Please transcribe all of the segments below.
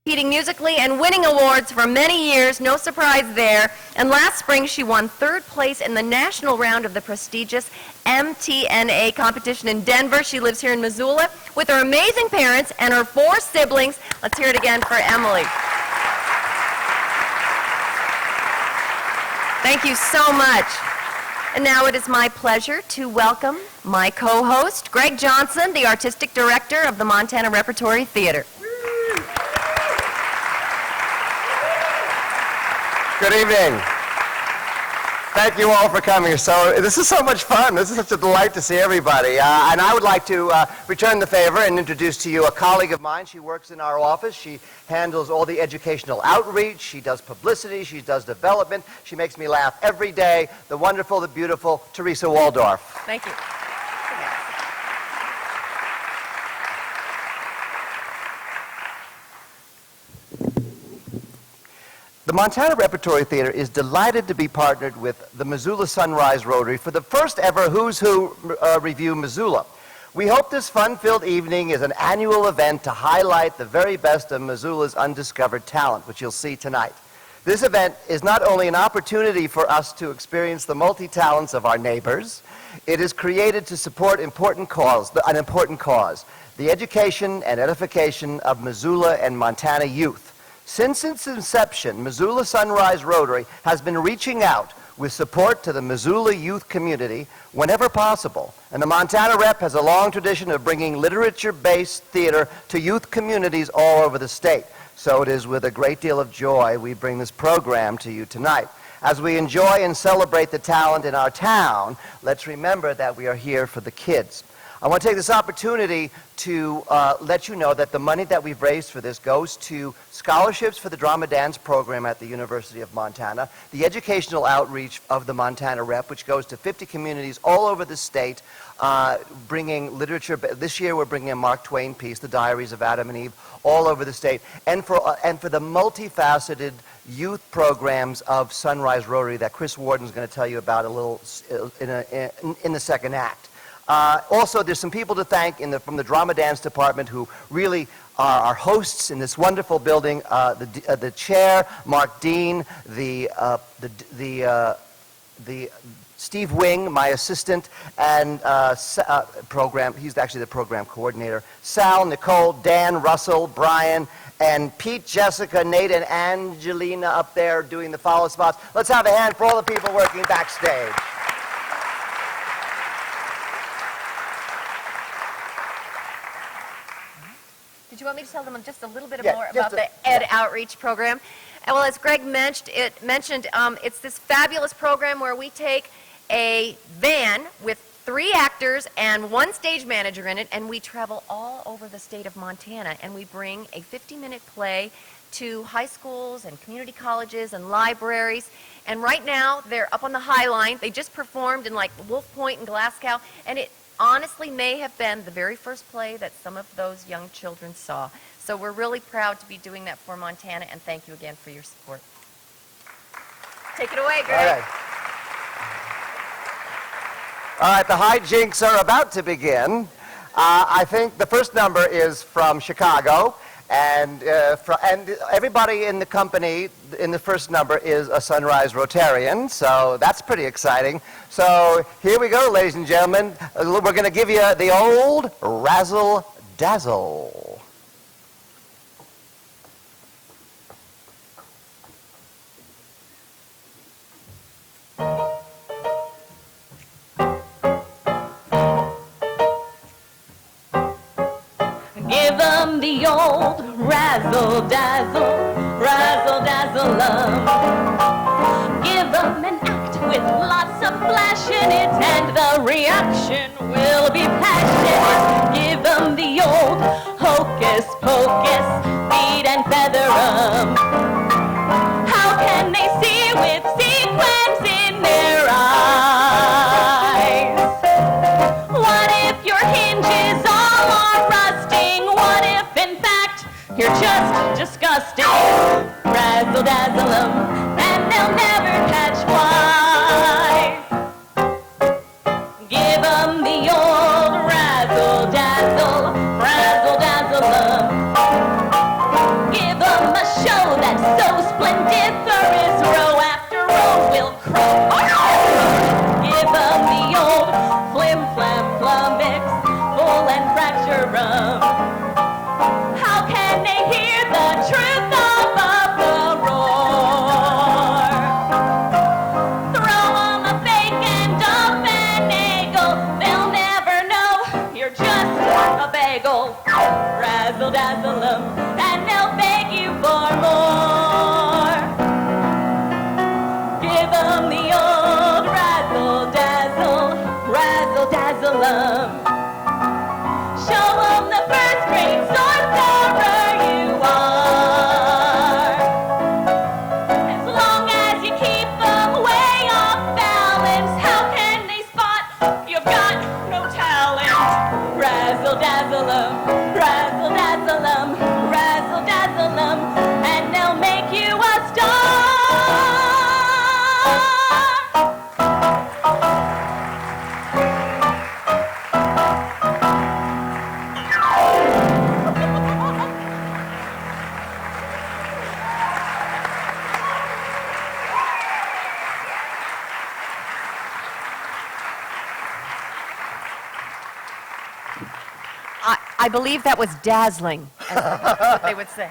competing musically and winning awards for many years, no surprise there. And last spring, she won third place in the national round of the prestigious MTNA competition in Denver. She lives here in Missoula with her amazing parents and her 4 siblings. Let's hear it again for Emily. Thank you so much. And now it is my pleasure to welcome my co-host, Greg Johnson, the Artistic Director of the Montana Repertory Theater. Good evening. Thank you all for coming. So this is so much fun. This is such a delight to see everybody. And I would like to return the favor and introduce to you a colleague of mine. She works in our office. She handles all the educational outreach. She does publicity. She does development. She makes me laugh every day. The wonderful, the beautiful Teresa Waldorf. Thank you. The Montana Repertory Theater is delighted to be partnered with the Missoula Sunrise Rotary for the first ever Who's Who Review Missoula. We hope this fun-filled evening is an annual event to highlight the very best of Missoula's undiscovered talent, which you'll see tonight. This event is not only an opportunity for us to experience the multi-talents of our neighbors, it is created to support an important cause, the education and edification of Missoula and Montana youth. Since its inception, Missoula Sunrise Rotary has been reaching out with support to the Missoula youth community whenever possible. And the Montana Rep has a long tradition of bringing literature-based theater to youth communities all over the state. So it is with a great deal of joy we bring this program to you tonight. As we enjoy and celebrate the talent in our town, let's remember that we are here for the kids. I want to take this opportunity to let you know that the money that we've raised for this goes to scholarships for the drama dance program at the University of Montana, the educational outreach of the Montana Rep, which goes to 50 communities all over the state, bringing literature. This year we're bringing a Mark Twain piece, The Diaries of Adam and Eve, all over the state, and for the multifaceted youth programs of Sunrise Rotary that Chris Warden's going to tell you about a little in the second act. Also, there's some people to thank from the Drama Dance Department who really are our hosts in this wonderful building. The chair, Mark Dean, the Steve Wing, my assistant, and he's actually the program coordinator. Sal, Nicole, Dan, Russell, Brian, and Pete, Jessica, Nate, and Angelina up there doing the follow spots. Let's have a hand for all the people working backstage. Did you want me to tell them just a little bit more about the Ed Outreach program? Well, as Greg mentioned, it's this fabulous program where we take a van with 3 actors and 1 stage manager in it, and we travel all over the state of Montana, and we bring a 50-minute play to high schools and community colleges and libraries. And right now, they're up on the High Line. They just performed in like Wolf Point and Glasgow, and it honestly may have been the very first play that some of those young children saw. So we're really proud to be doing that for Montana, and thank you again for your support. Take it away, Greg. All right, the hijinks are about to begin. I think the first number is from Chicago, and everybody in the company in the first number is a Sunrise Rotarian, so that's pretty exciting. So here we go, ladies and gentlemen. We're going to give you the old Razzle Dazzle. Give them the old razzle-dazzle, razzle-dazzle-lum. Give them an act with lots of flash in it, and the reaction will be passionate. Give them the old hocus-pocus, feed and feather 'em. How can they see with sequins in their eyes? What if your hinges all are rusting? What if, in fact, you're just disgusting? Razzle-dazzle 'em, and they'll never catch flies. Give 'em the old razzle-dazzle, razzle-dazzle 'em. Give 'em razzle-dazzle-um. Show 'em the first grade sorcerer you are. As long as you keep 'em way off balance, how can they spot you've got no talent? Razzle-dazzle-um, razzle-dazzle-um, razzle-dazzle-um, and they'll make you a star. I believe that was dazzling, as they would say.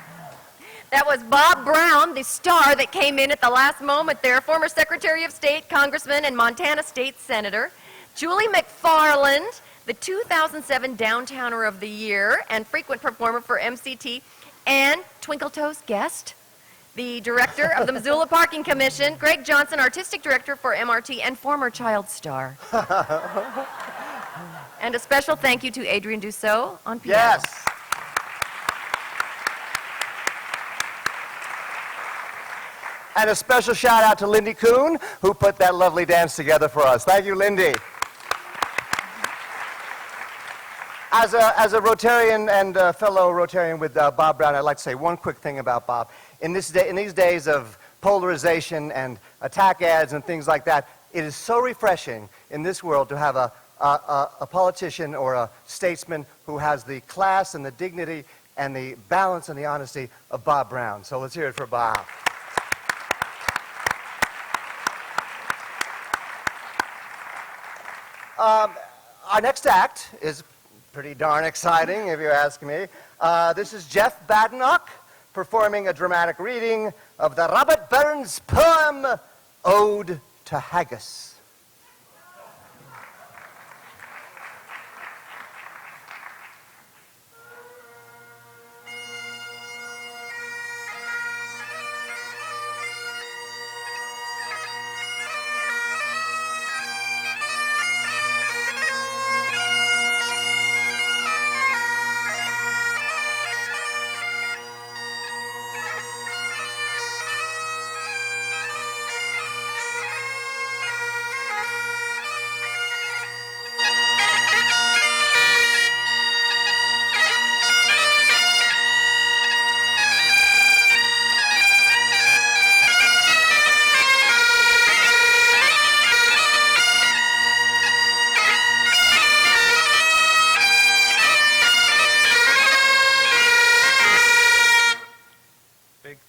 That was Bob Brown, the star that came in at the last moment there, former Secretary of State, Congressman, and Montana State Senator. Julie McFarland, the 2007 Downtowner of the Year and frequent performer for MCT, and Twinkle Toes guest, the director of the Missoula Parking Commission, Greg Johnson, artistic director for MRT, and former child star. And a special thank you to Adrian Dussault on piano. Yes. And a special shout out to Lindy Kuhn, who put that lovely dance together for us. Thank you, Lindy. As a Rotarian and fellow Rotarian with Bob Brown, I'd like to say one quick thing about Bob. In these days of polarization and attack ads and things like that, it is so refreshing in this world to have a politician or a statesman who has the class and the dignity and the balance and the honesty of Bob Brown. So let's hear it for Bob. Our next act is pretty darn exciting, if you ask me. This is Jeff Badenoch performing a dramatic reading of the Robert Burns poem, Ode to Haggis.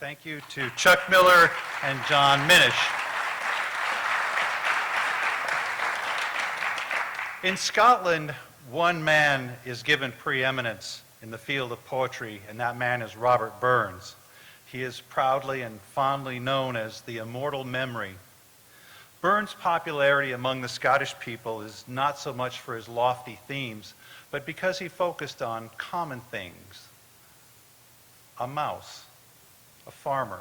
Thank you to Chuck Miller and John Minish. In Scotland, one man is given preeminence in the field of poetry, and that man is Robert Burns. He is proudly and fondly known as the immortal memory. Burns' popularity among the Scottish people is not so much for his lofty themes, but because he focused on common things. A mouse, a farmer,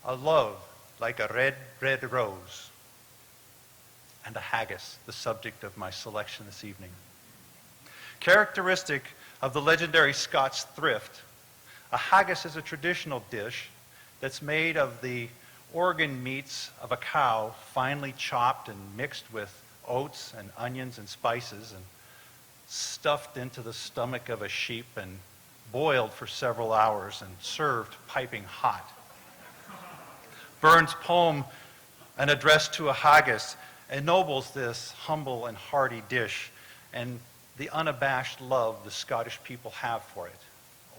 a love like a red, red rose, and a haggis, the subject of my selection this evening. Characteristic of the legendary Scots thrift, a haggis is a traditional dish that's made of the organ meats of a cow, finely chopped and mixed with oats and onions and spices and stuffed into the stomach of a sheep and boiled for several hours and served piping hot. Burns' poem, An Address to a Haggis, ennobles this humble and hearty dish and the unabashed love the Scottish people have for it,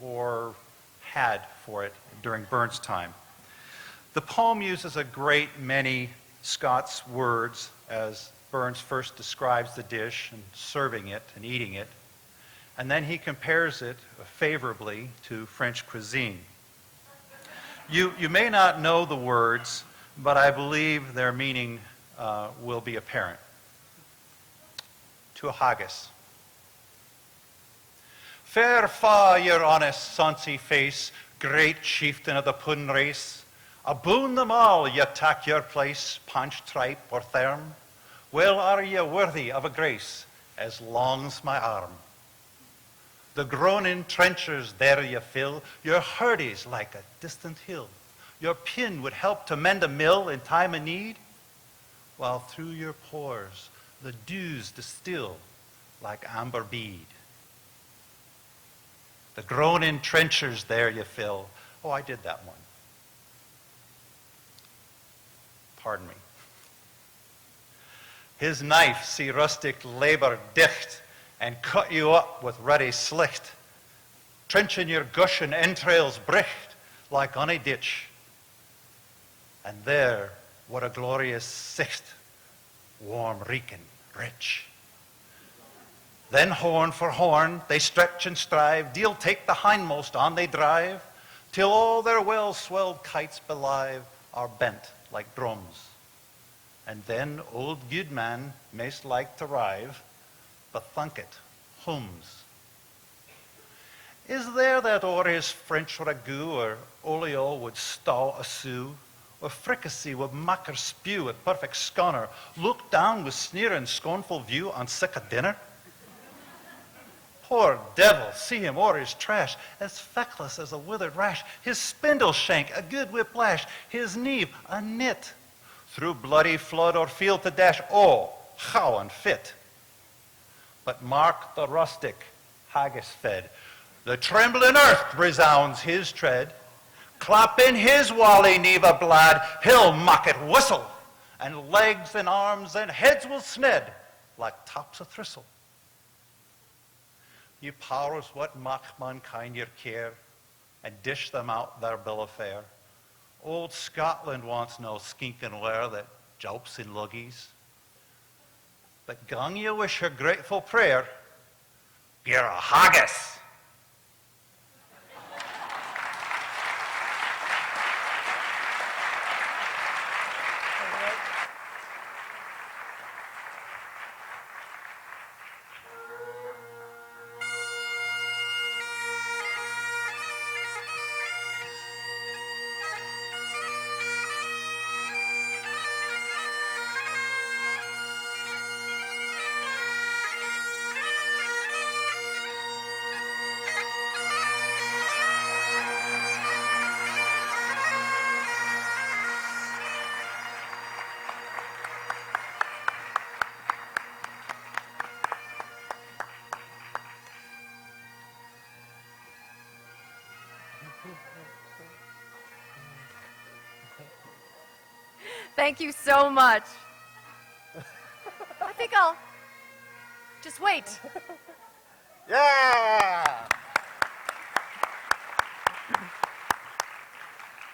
or had for it during Burns' time. The poem uses a great many Scots words as Burns first describes the dish and serving it and eating it, and then he compares it favorably to French cuisine. You may not know the words, but I believe their meaning will be apparent. To a haggis. Fair fa your honest, sonsy face, great chieftain of the Pun race. Aboon them all, ye tak your place, panch, tripe, or therm. Well are ye worthy of a grace, as long's my arm. The groaning trenchers there you fill, your hurdy's like a distant hill. Your pin would help to mend a mill in time of need, while through your pores the dews distill like amber bead. The groaning trenchers there you fill. Oh, I did that one. Pardon me. His knife see rustic labor dicht and cut you up with ready slicht, trenching your gushing entrails bricht like on a ditch. And there, what a glorious sicht, warm, reeking, rich. Then horn for horn, they stretch and strive, deal take the hindmost on they drive, till all their well-swelled kites belive are bent like drums. And then old Gudeman maist like to rive, but thunk it, hums. Is there that o'er his French ragout or olio would stow a sou, or fricassee would macker spew at perfect scunner, look down with sneer and scornful view on sic a dinner? Poor devil, see him o'er his trash, as feckless as a withered rash, his spindle shank a good whiplash, his neve a knit, through bloody flood or field to dash, oh, how unfit. But mark the rustic, haggis fed, the trembling earth resounds his tread, clap in his wally neva blad, he'll mock it whistle, and legs and arms and heads will sned like tops of thistle. You powers what mock mankind your care, and dish them out their bill of fare. Old Scotland wants no skinking ware that jopes in luggies. But gang you wish her grateful prayer, you're a haggis. Thank you so much. I think I'll just wait. Yeah!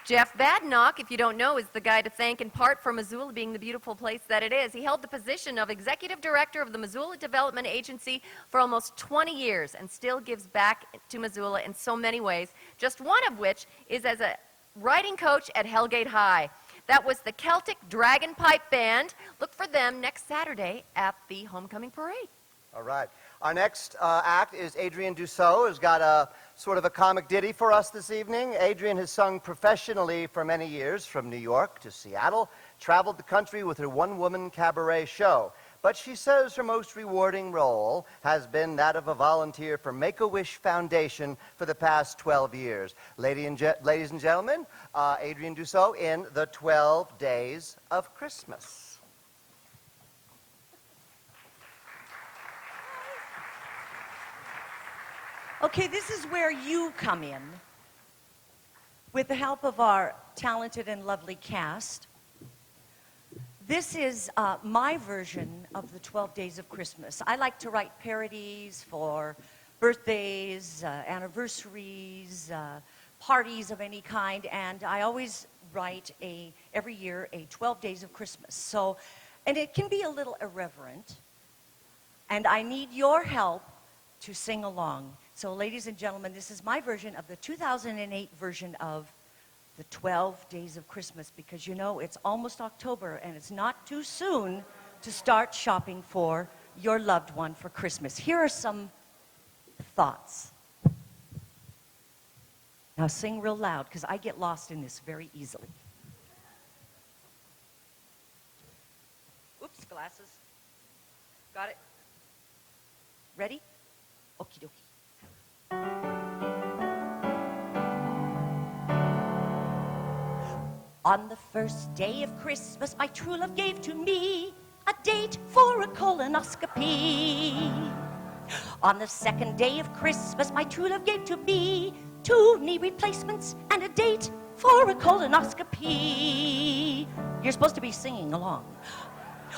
Jeff Badenoch, if you don't know, is the guy to thank in part for Missoula being the beautiful place that it is. He held the position of Executive Director of the Missoula Development Agency for almost 20 years and still gives back to Missoula in so many ways, just one of which is as a writing coach at Hellgate High. That was the Celtic Dragon Pipe Band. Look for them next Saturday at the Homecoming Parade. All right. Our next act is Adrienne Dussault, who's got a sort of a comic ditty for us this evening. Adrienne has sung professionally for many years, from New York to Seattle, traveled the country with her one-woman cabaret show. But she says her most rewarding role has been that of a volunteer for Make-A-Wish Foundation for the past 12 years. Ladies and gentlemen, Adrienne Dussault in The 12 Days of Christmas. Okay, this is where you come in. With the help of our talented and lovely cast, this is my version of the 12 Days of Christmas. I like to write parodies for birthdays, anniversaries, parties of any kind, and I always write every year a 12 Days of Christmas. So, and it can be a little irreverent, and I need your help to sing along. So, ladies and gentlemen, this is my version of the 2008 version of the 12 Days of Christmas, because you know it's almost October and it's not too soon to start shopping for your loved one for Christmas. Here are some thoughts. Now sing real loud, because I get lost in this very easily. Oops, glasses. Got it? Ready? Okie dokie. On the first day of Christmas, my true love gave to me a date for a colonoscopy. On the second day of Christmas, my true love gave to me 2 knee replacements and a date for a colonoscopy. You're supposed to be singing along.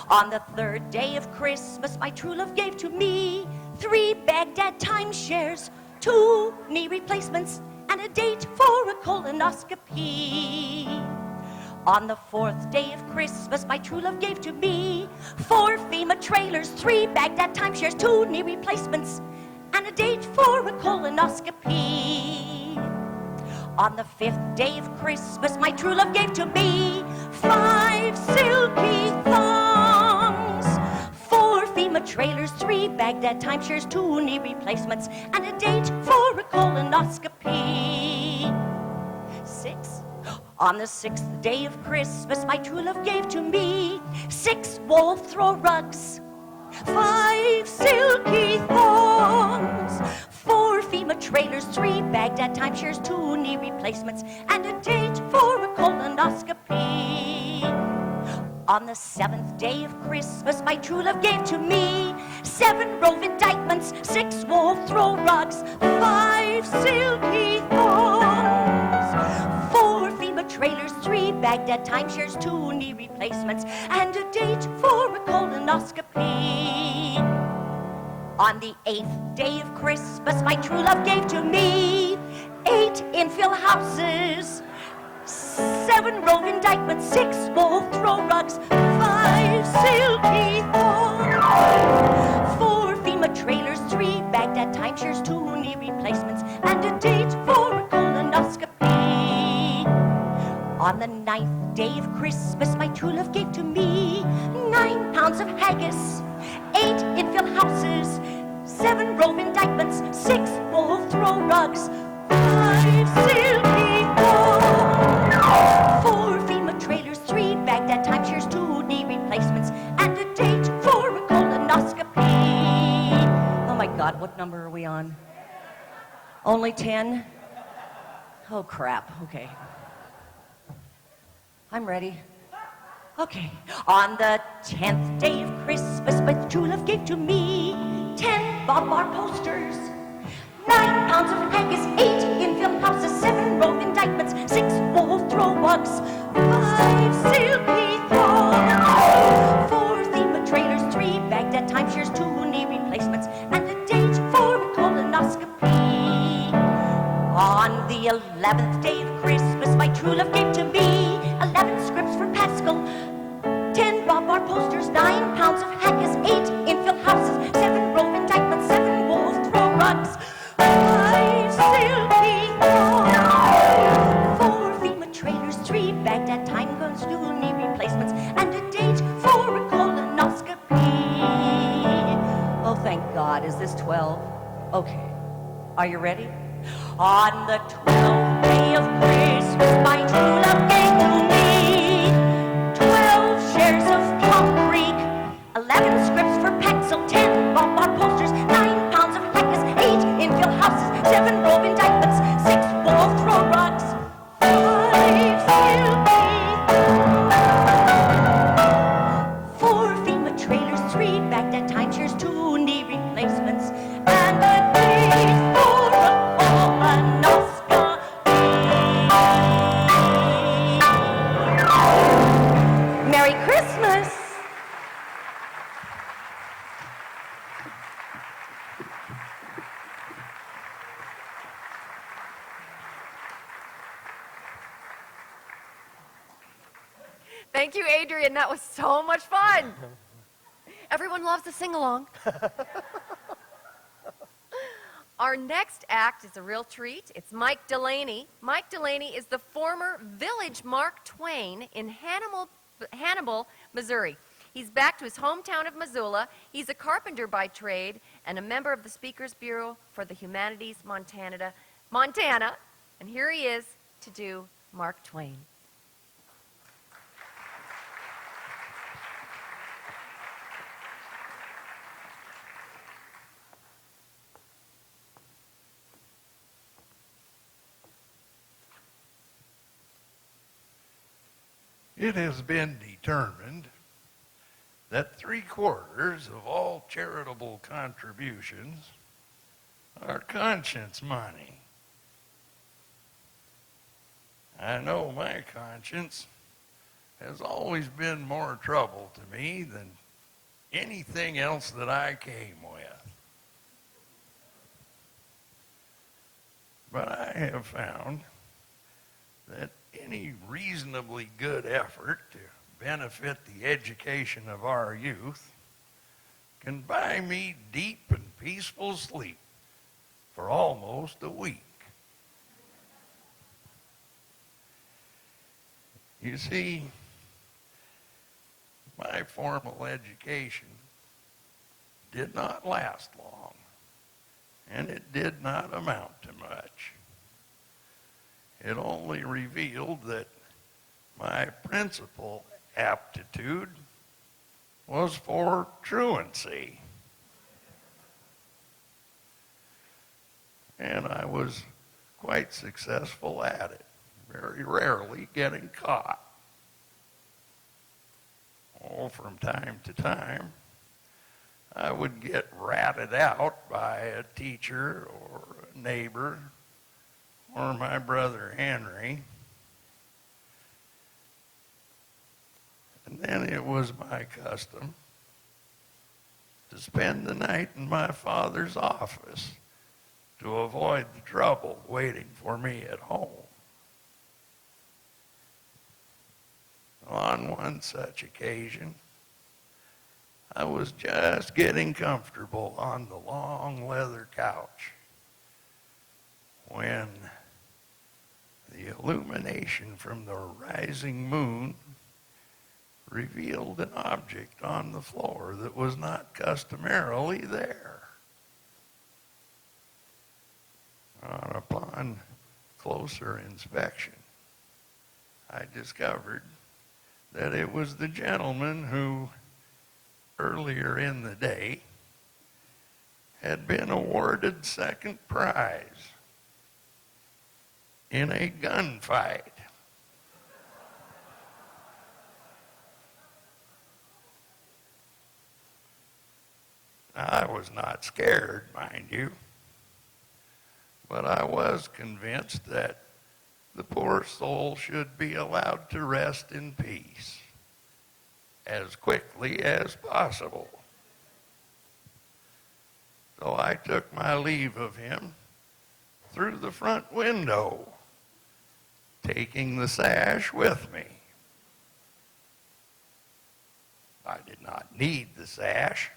On the third day of Christmas, my true love gave to me 3 Baghdad timeshares, 2 knee replacements, and a date for a colonoscopy. On the fourth day of Christmas, my true love gave to me 4 FEMA trailers, 3 Baghdad timeshares, 2 knee replacements, and a date for a colonoscopy. On the 5th day of Christmas, my true love gave to me 5 silky thongs, 4 FEMA trailers, 3 Baghdad timeshares, 2 knee replacements, and a date for a colonoscopy. 6. On the 6th day of Christmas, my true love gave to me 6 wool throw rugs, 5 silky thongs, 4 FEMA trailers, 3 Baghdad timeshares, 2 knee replacements, and a date for a colonoscopy. On the 7th day of Christmas, my true love gave to me 7 Rove indictments, 6 wool throw rugs, 5 silky thongs, 4 FEMA trailers, 3 Baghdad timeshares, 2 knee replacements, and a date for a colonoscopy. On the 8th day of Christmas, my true love gave to me 8 infill houses, 7 Rove indictments, 6 wool throw rugs, 5 silky thongs, 4 FEMA trailers, 3 Baghdad timeshares, 2 knee replacements, and a date for a colonoscopy. On the 9th day of Christmas, my true love gave to me 9 pounds of haggis, 8 infill houses, 7 Rove indictments, 6 wool throw rugs, 5 silky thongs, 4 FEMA trailers, 3 Baghdad timeshares, 2 knee replacements, and a date for a colonoscopy. Oh my God, what number are we on? Only 10? Oh crap, okay. I'm ready. Okay. On the 10th day of Christmas, my true love gave to me 10 Bob Bar posters, 9 pounds of haggis, 8 infill houses, 7 Rove indictments, 6 wool throw rugs, 5 silky thongs, 4 FEMA trailers, 3 Baghdad timeshares, 2 knee replacements, and a date for a colonoscopy. On the 11th day of Christmas, my true love gave to me 11 scripts for Pascal, 10 Bob Bar posters, 9 pounds of haggis, 8 infill houses, 7 Rove indictments, 7 wool throw rugs, 5 silky thongs, 4 FEMA trailers, 3 Baghdad time guns, 2 knee replacements, and a date for a colonoscopy. Oh, thank God. Is this 12? Okay. Are you ready? On the 12th day of Christmas, my true love gave to me 12 shares of Plum Creek, 11 scripts for Pencil, 10 Bob Bar posters, 9 pounds of haggis, 8 infill houses, 7 Rove indictments, 6 wool throw rugs, 5 silky thongs, 4 FEMA trailers, 3 Baghdad timeshares, 2 knee replacements, and a date for a colonoscopy. Merry Christmas! Thank you, Adrian. That was so much fun. Everyone loves to sing along. Our next act is a real treat. It's Mike Delaney. Mike Delaney is the former Village Mark Twain in Hannibal, Missouri. He's back to his hometown of Missoula. He's a carpenter by trade and a member of the Speakers Bureau for the Humanities Montana. And here he is to do Mark Twain. It has been determined that 3/4 of all charitable contributions are conscience money. I know my conscience has always been more trouble to me than anything else that I came with. But I have found that any reasonably good effort to benefit the education of our youth can buy me deep and peaceful sleep for almost a week. You see, my formal education did not last long, and it did not amount to much. It only revealed that my principal aptitude was for truancy. And I was quite successful at it, very rarely getting caught. Oh, from time to time, I would get ratted out by a teacher or a neighbor or my brother Henry. And then it was my custom to spend the night in my father's office to avoid the trouble waiting for me at home. On one such occasion, I was just getting comfortable on the long leather couch when the illumination from the rising moon revealed an object on the floor that was not customarily there. Upon closer inspection, I discovered that it was the gentleman who, earlier in the day, had been awarded second prize in a gunfight. Now, I was not scared, mind you, but I was convinced that the poor soul should be allowed to rest in peace as quickly as possible. So I took my leave of him through the front window, taking the sash with me. I did not need the sash.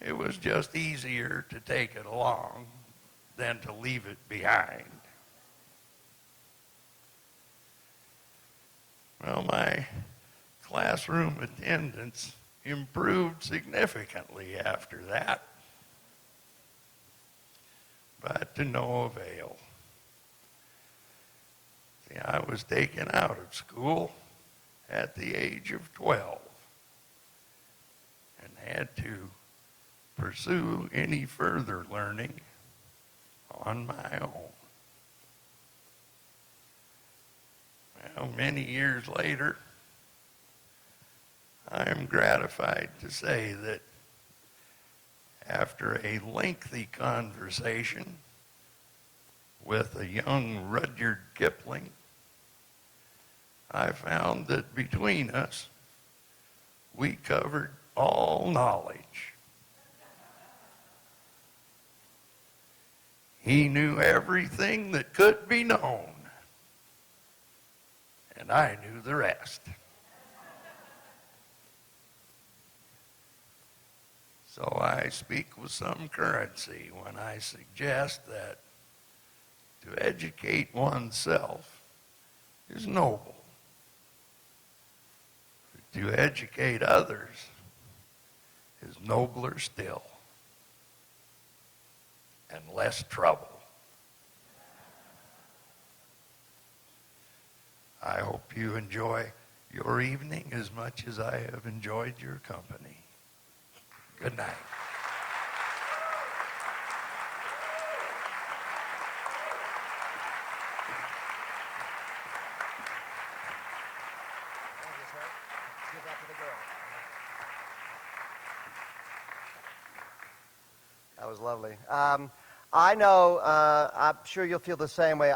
It was just easier to take it along than to leave it behind. Well, my classroom attendance improved significantly after that, but to no avail. See, I was taken out of school at the age of 12 and had to pursue any further learning on my own. Well, many years later, I am gratified to say that after a lengthy conversation with a young Rudyard Kipling, I found that between us, we covered all knowledge. He knew everything that could be known, and I knew the rest. So I speak with some currency when I suggest that to educate oneself is noble. To educate others is nobler still and less trouble. I hope you enjoy your evening as much as I have enjoyed your company. Good night. That was lovely. I know, I'm sure you'll feel the same way.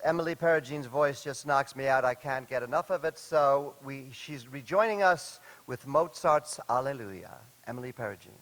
Emily Peregine's voice just knocks me out. I can't get enough of it. So she's rejoining us with Mozart's Alleluia. Emily Perigine.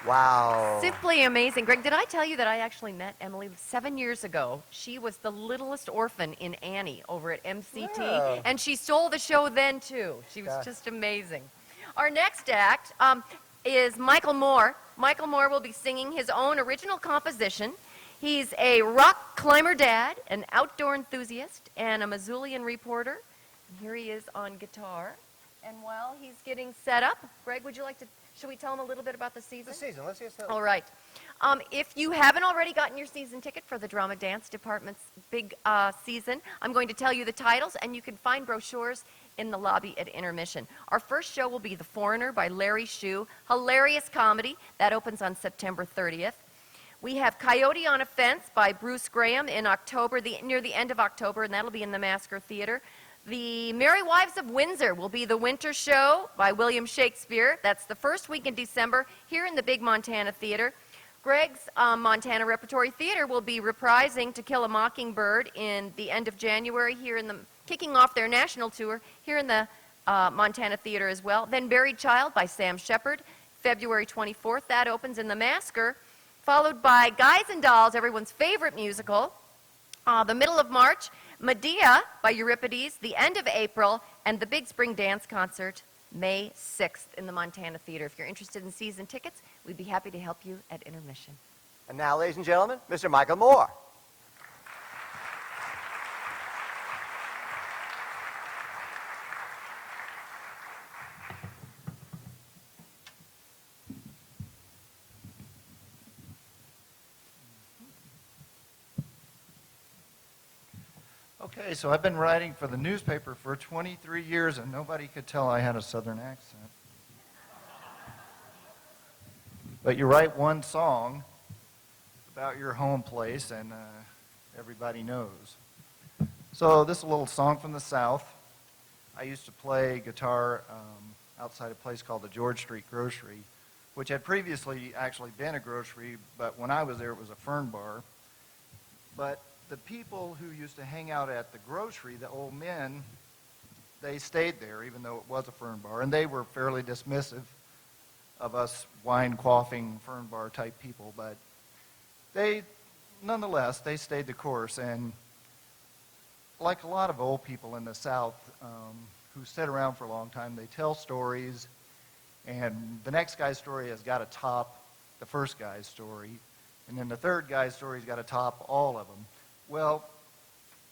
Wow. Simply amazing. Greg, did I tell you that I actually met Emily 7 years ago? She was the littlest orphan in Annie over at MCT, Wow. and she stole the show then, too. She was just amazing. Our next act is Michael Moore. Michael Moore will be singing his own original composition. He's a rock climber dad, an outdoor enthusiast, and a Missoulian reporter. And here he is on guitar. And while he's getting set up, Greg, would you like to, should we tell him a little bit about the season? The season, let's just All right. If you haven't already gotten your season ticket for the Drama Dance Department's big season, I'm going to tell you the titles, and you can find brochures in the lobby at intermission. Our first show will be The Foreigner by Larry Shue, hilarious comedy. That opens on September 30th. We have Coyote on a Fence by Bruce Graham in October, near the end of October, and that'll be in the Masker Theater. The Merry Wives of Windsor will be the winter show by William Shakespeare. That's the first week in December here in the Big Montana Theater. Greg's Montana Repertory Theater will be reprising To Kill a Mockingbird in the end of January here in the, kicking off their national tour here in the Montana Theater as well. Then Buried Child by Sam Shepard, February 24th. That opens in the Masker, followed by Guys and Dolls, everyone's favorite musical, the middle of March. Medea by Euripides, the end of April, and the Big Spring Dance Concert, May 6th in the Montana Theater. If you're interested in season tickets, we'd be happy to help you at intermission. And now, ladies and gentlemen, Mr. Michael Moore. Okay, so I've been writing for the newspaper for 23 years, and nobody could tell I had a Southern accent. But you write one song about your home place, and everybody knows. So this is a little song from the South. I used to play guitar outside a place called the George Street Grocery, which had previously actually been a grocery, but when I was there, it was a fern bar. But the people who used to hang out at the grocery, the old men, they stayed there, even though it was a fern bar, and they were fairly dismissive of us wine-quaffing fern bar type people, but nonetheless, they stayed the course, and like a lot of old people in the South who sit around for a long time, they tell stories, and the next guy's story has got to top the first guy's story, and then the third guy's story's got to top all of them. Well,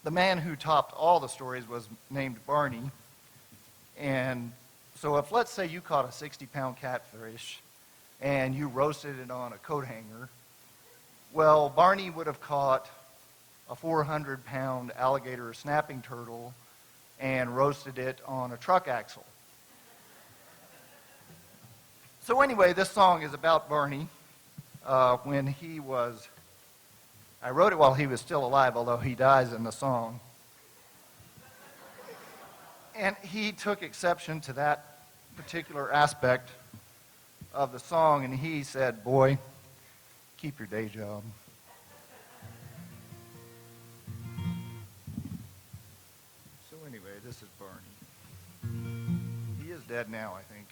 the man who topped all the stories was named Barney, and so if, let's say, you caught a 60-pound catfish and you roasted it on a coat hanger, well, Barney would have caught a 400-pound alligator snapping turtle and roasted it on a truck axle. So anyway, this song is about Barney when he was, I wrote it while he was still alive, although he dies in the song. And he took exception to that particular aspect of the song, and he said, "Boy, keep your day job." So anyway, this is Barney. He is dead now, I think.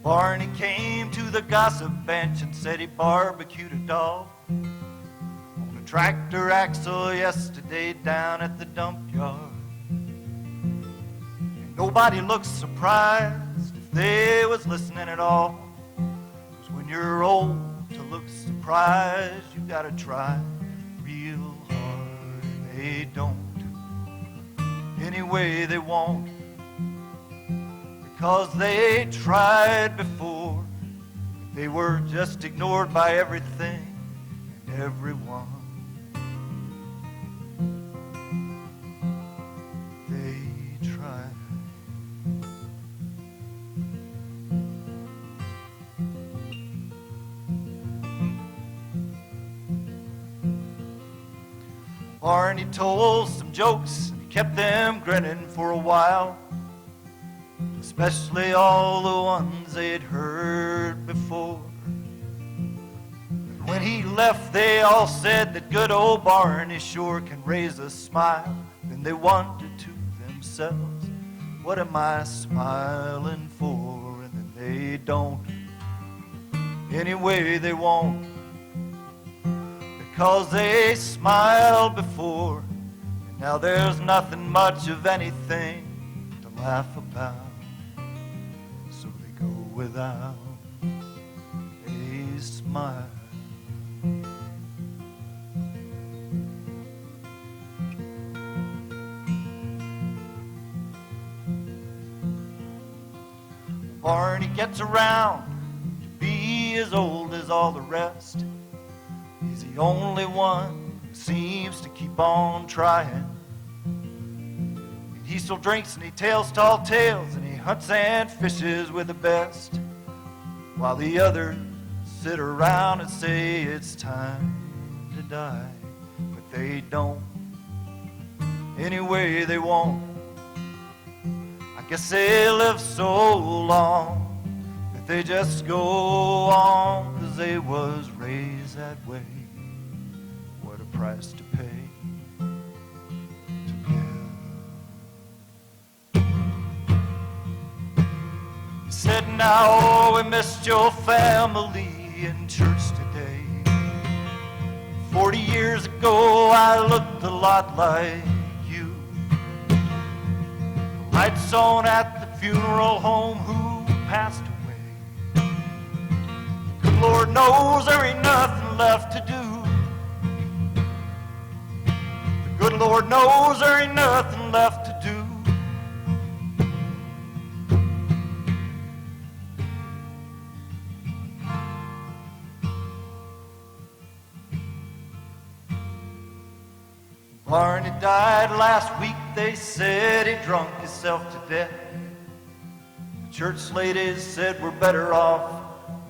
Barney came to the gossip bench and said he barbecued a dog on a tractor axle yesterday down at the dump yard. And nobody looked surprised if they was listening at all. 'Cause when you're old to look surprised, you gotta try real hard. They don't any way they won't, because they tried before. They were just ignored by everything and everyone. They tried. Barney told some jokes and he kept them grinning for a while, especially all the ones they'd heard before. But when he left, they all said that good old Barney sure can raise a smile. Then they wondered to themselves, what am I smiling for? And then they don't any way they won't, because they smiled before, and now there's nothing much of anything to laugh about. Without a smile. Barney gets around to be as old as all the rest. He's the only one who seems to keep on trying. He still drinks and he tells tall tales and he hunts and fishes with the best, while the others sit around and say it's time to die. But they don't any way they won't. I guess they live so long that they just go on, 'cause they was raised that way. What a price to pay. Said, now we missed your family in church today. 40 years ago I looked a lot like you. The lights on at the funeral home, who passed away? The good Lord knows there ain't nothing left to do. The good good Lord knows there ain't nothing left to do. Barney died last week, they said he drunk himself to death. The church ladies said we're better off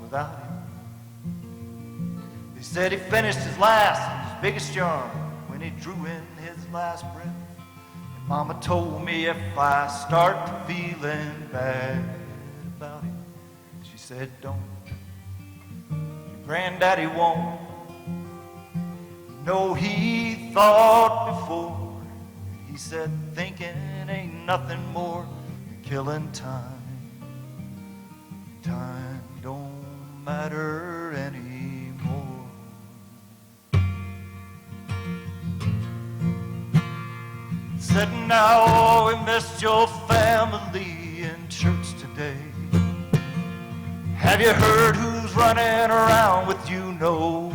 without him. They said he finished his last, his biggest yarn when he drew in his last breath. And Mama told me if I start feeling bad about him, she said don't, your granddaddy won't. No, he thought before. He said thinking ain't nothing more than killing time. Time don't matter anymore. Said now we missed your family in church today. Have you heard who's running around with you know?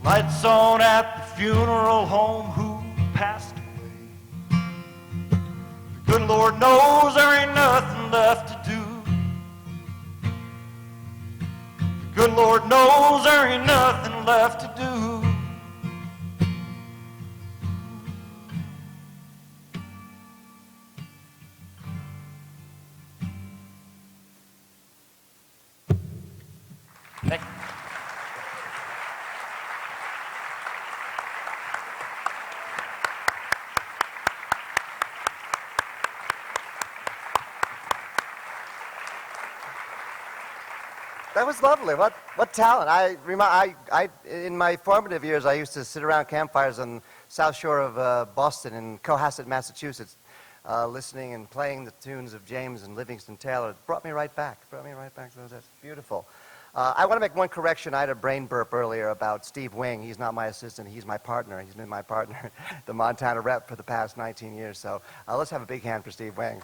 Lights on at the funeral home, who passed away. The good Lord knows there ain't nothing left to do. The good Lord knows there ain't nothing left to do. Thank you. That was lovely. What talent. In my formative years, I used to sit around campfires on the south shore of Boston in Cohasset, Massachusetts, listening and playing the tunes of James and Livingston Taylor. It brought me right back. So that's beautiful. I want to make one correction. I had a brain burp earlier about Steve Wing. He's not my assistant. He's my partner. He's been my partner, the Montana rep, for the past 19 years. So let's have a big hand for Steve Wing.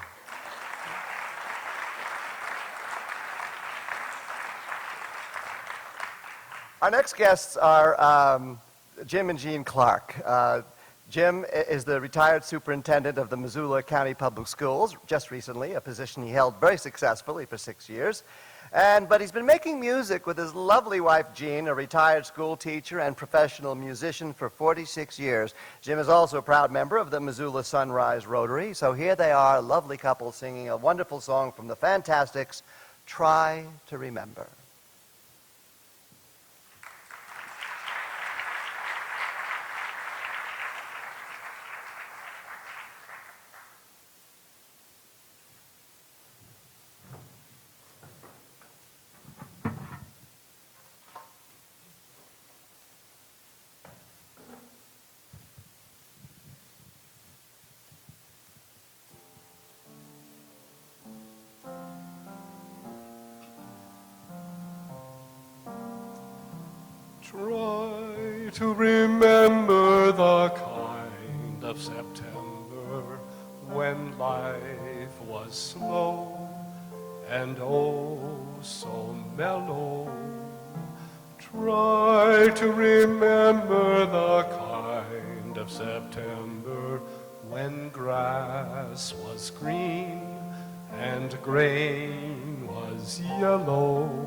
Our next guests are Jim and Jean Clark. Jim is the retired superintendent of the Missoula County Public Schools, just recently, a position he held very successfully for 6 years. But he's been making music with his lovely wife, Jean, a retired school teacher and professional musician for 46 years. Jim is also a proud member of the Missoula Sunrise Rotary. So here they are, a lovely couple singing a wonderful song from the Fantastics, Try to Remember. Try to remember the kind of September when life was slow and oh so mellow. Try to remember the kind of September when grass was green and grain was yellow.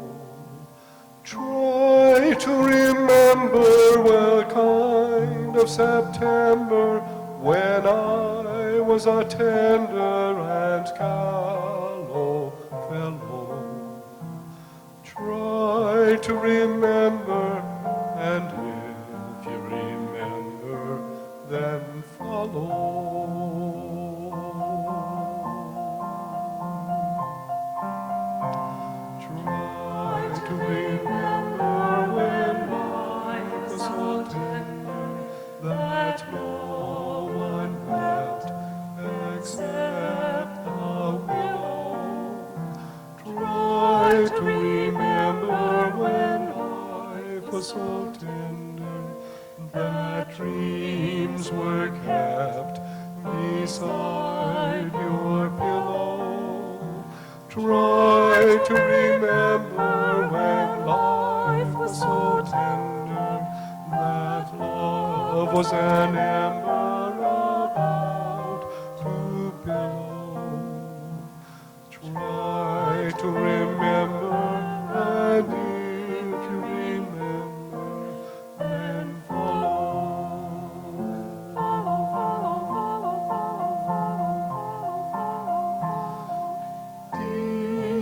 Try to remember what kind of September when I was a tender and callow fellow. Try to remember, and if you remember, then follow. Try to remember when life was so tender that no one wept except the willow. Try to remember when life was so tender that dreams were kept beside your pillow. Try to remember when life was so tender that love love was an ember about to billow. Try to remember, and if you remember, then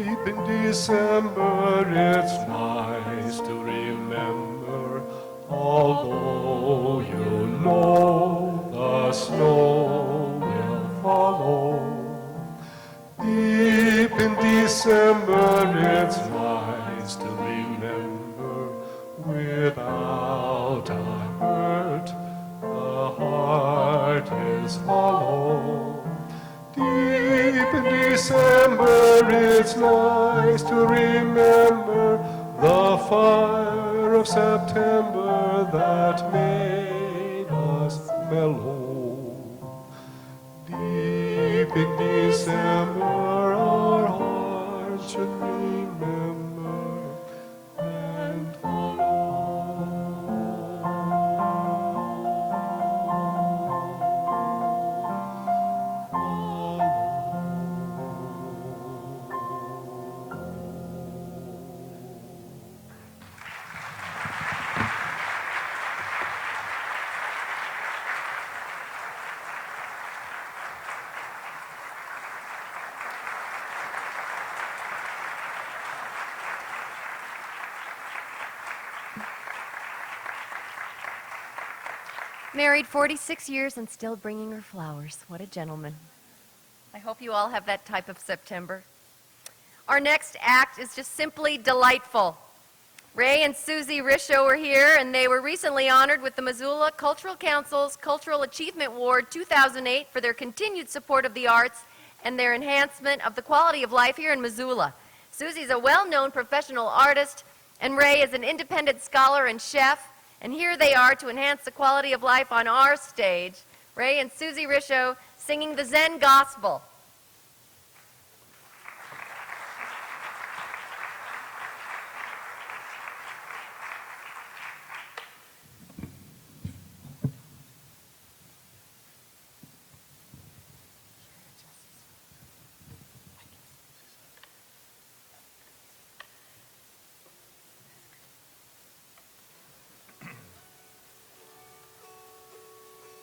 deep in December, it's nice to remember, although you know the snow will follow. Deep in December, it's nice to remember, without a hurt, the heart is hollow. Deep in December, it's nice to remember the fire of September that made us mellow. Deep in December, our hearts should remember and Married 46 years and still bringing her flowers. What a gentleman. I hope you all have that type of September. Our next act is just simply delightful. Ray and Susie Risho are here, and they were recently honored with the Missoula Cultural Council's Cultural Achievement Award 2008 for their continued support of the arts and their enhancement of the quality of life here in Missoula. Susie's a well-known professional artist, and Ray is an independent scholar and chef. And here they are to enhance the quality of life on our stage, Ray and Susie Risho singing the Zen Gospel.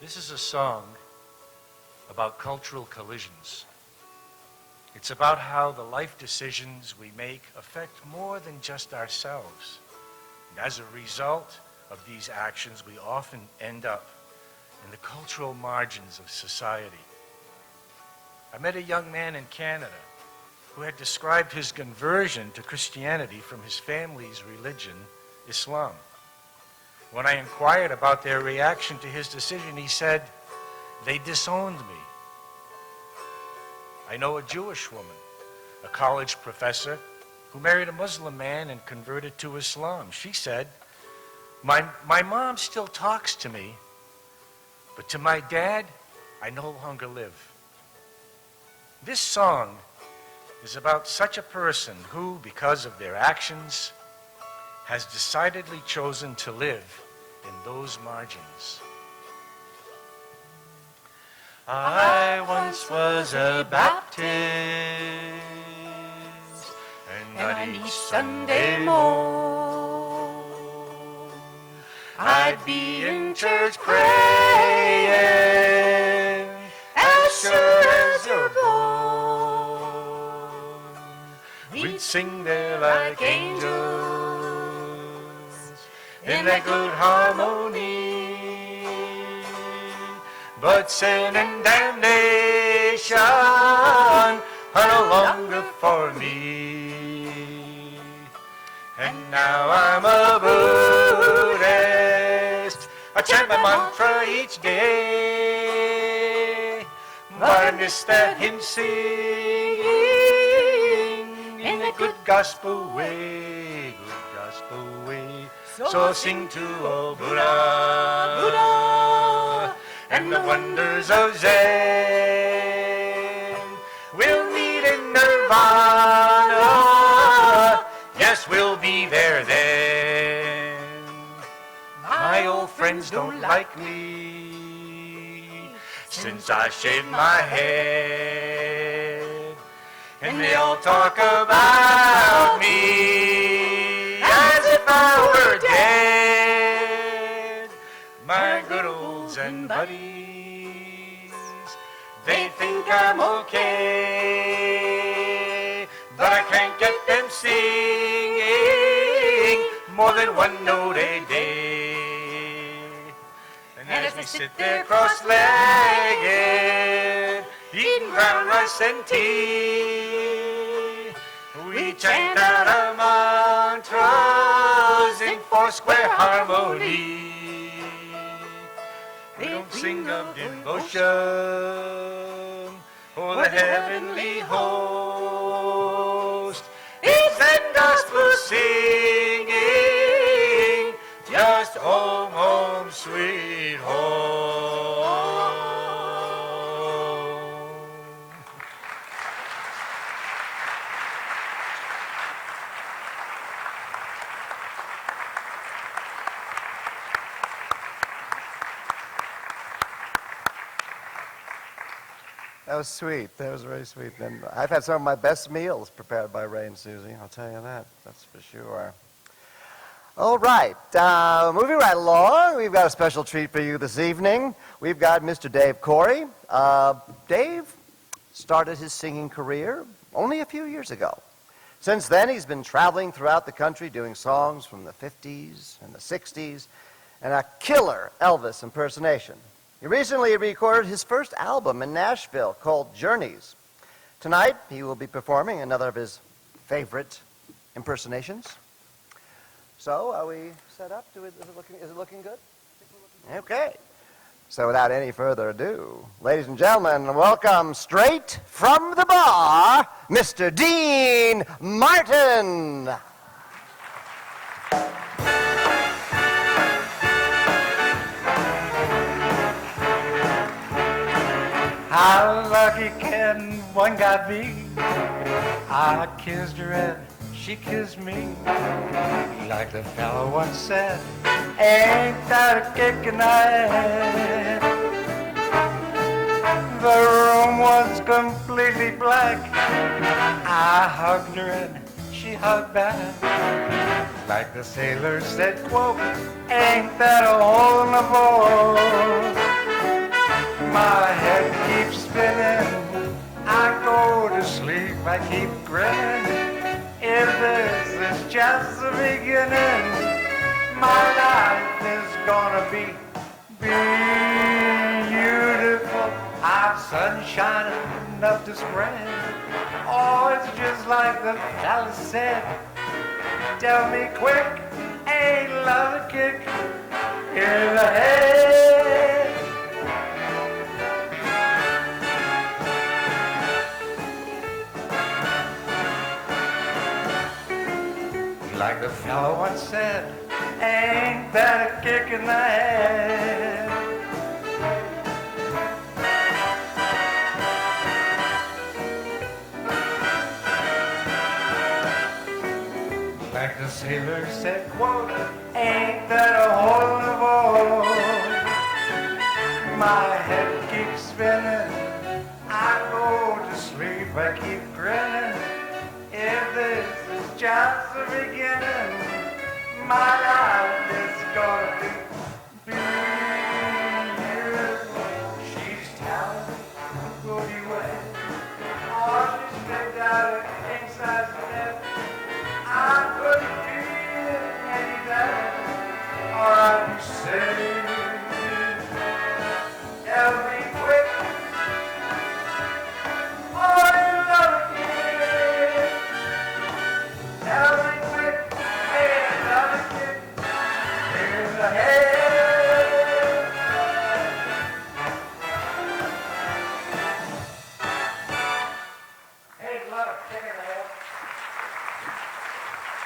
This is a song about cultural collisions. It's about how the life decisions we make affect more than just ourselves. And as a result of these actions, we often end up in the cultural margins of society. I met a young man in Canada who had described his conversion to Christianity from his family's religion, Islam. When I inquired about their reaction to his decision, he said, "They disowned me." I know a Jewish woman, a college professor, who married a Muslim man and converted to Islam. She said, my mom still talks to me, but to my dad, I no longer live." This song is about such a person who, because of their actions, has decidedly chosen to live in those margins. I once was a Baptist, and on each Sunday morn I'd be in church praying as sure as you're born. We'd sing there like angels in that good harmony, but sin and damnation are no longer for me. And now I'm a Buddhist, I chant my mantra each day, but I miss that hymn singing in a good gospel way, good gospel way. So sing to, oh Buddha, Buddha, and the wonders of Zen. We'll meet in Nirvana, yes, we'll be there then. My My old friends don't like me since I shaved my head. And they all talk about me as if I were dead. My good olds and buddies, they think I'm okay, but I can't get them singing more than one note a day. And as we sit there cross-legged, eating brown rice and tea, we chant out our mantras in four-square harmony. We don't sing of devotion or the heavenly host. It's that gospel singing, just home, home, sweet home. That was sweet. That was very sweet. And I've had some of my best meals prepared by Ray and Susie. I'll tell you that. That's for sure. All right. Moving right along, we've got a special treat for you this evening. We've got Mr. Dave Corey. Dave started his singing career only a few years ago. Since then, he's been traveling throughout the country doing songs from the 50s and the 60s and a killer Elvis impersonation. He recently recorded his first album in Nashville called Journeys. Tonight, he will be performing another of his favorite impersonations. So, are we set up? Is it looking good? Okay. So, without any further ado, ladies and gentlemen, welcome straight from the bar, Mr. Dean Martin. How lucky can one guy be? I kissed her and she kissed me. Like the fellow once said, ain't that a kick in the head? The room was completely black. I hugged her and she hugged back. Like the sailor said, quote, ain't that a hole in the boat? My head keeps spinning, I go to sleep, I keep grinning. If this is just the beginning, my life is gonna be beautiful. I've sunshine enough to spread. Oh, it's just like the fella said. Tell me quick, ain't love a kick in the head? Like the fellow once said, ain't that a kick in the head? Like the sailor said, quote, ain't that a hole in the boat? My head keeps spinning, I go to sleep, I keep grinning. If this is just the beginning, my life is gonna be beautiful. She's talented, booty wet. Oh, she's picked out a king-size bed. I couldn't feel any better. Or I'd be safe. Tell me quick. Oh, you love me. Tell me quick, hey, another kick in the head. Hey, love a kick in the head.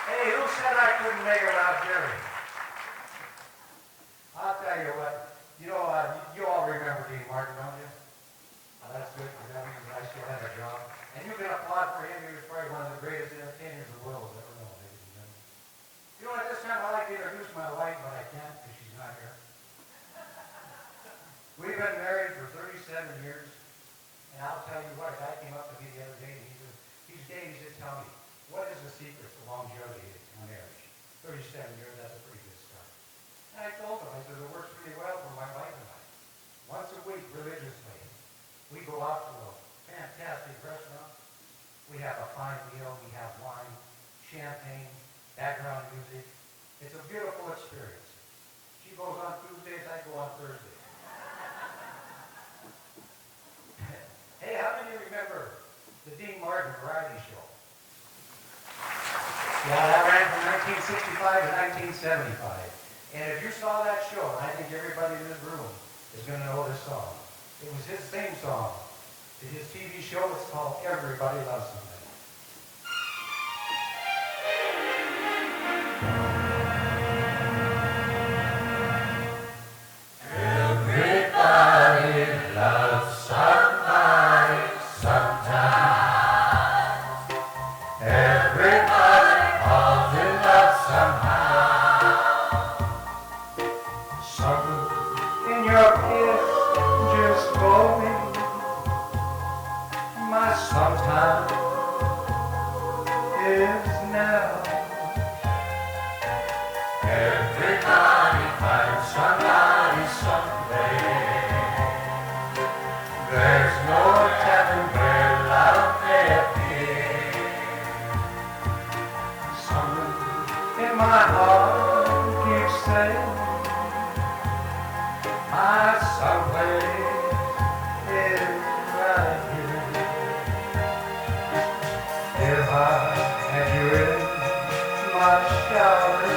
Hey, who said I couldn't make it without Jerry? I'll tell you what, you all remember Dean Martin, don't you? Oh, that's good, because that means I still have a job. And you can applaud for him. He was probably one of the greatest entertainers the world has ever known, ladies and gentlemen. You know, at this time, I'd like to introduce my wife, but I can't because she's not here. Thursday. Hey, how many remember the Dean Martin variety show? Yeah, that ran from 1965 to 1975. And if you saw that show, I think everybody in this room is going to know this song. It was his theme song to his TV show. It's called Everybody Loves Somebody. Everybody loves somebody sometime. Everybody falls in love somehow. Something in your kiss just told me my sometime is now. Everybody finds somebody someday. There's no telling where love may appear. Something in my heart keeps saying my someplace is right here. If I had you in my shower,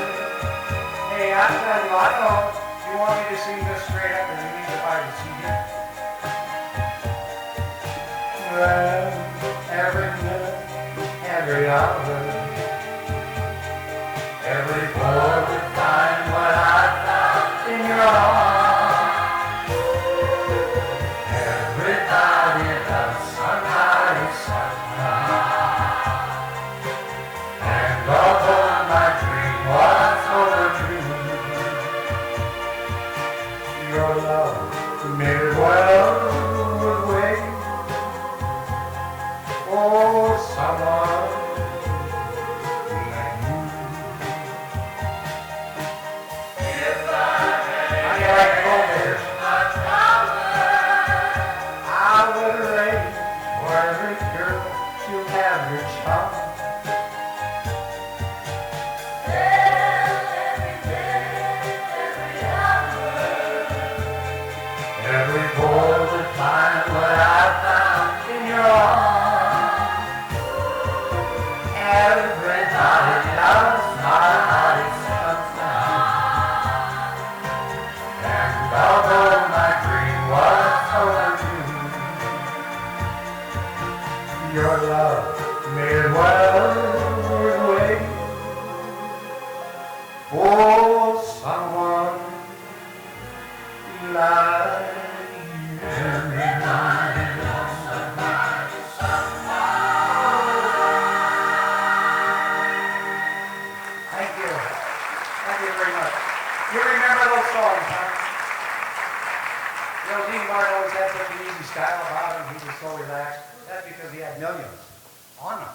hey, I tell you, I know you want me to sing this straight up and you need to buy the CD. Well, every minute, every hour, every boy would find what I found in your arms. Everybody loves somebody sometime. And although my dream was overdue, your love may well would wait. Oh, someone like you. If I had I would arrange for every girl to have your charm. Every boy would find what I found in your arms. Everybody loves somebody sometime. And although my dream was overdue, your love may well wait for someone like you. Thank you. Thank you very much. You remember those songs, huh? You know, Dean Martin always had such an easy style about him. He was so relaxed. That's because he had millions on him.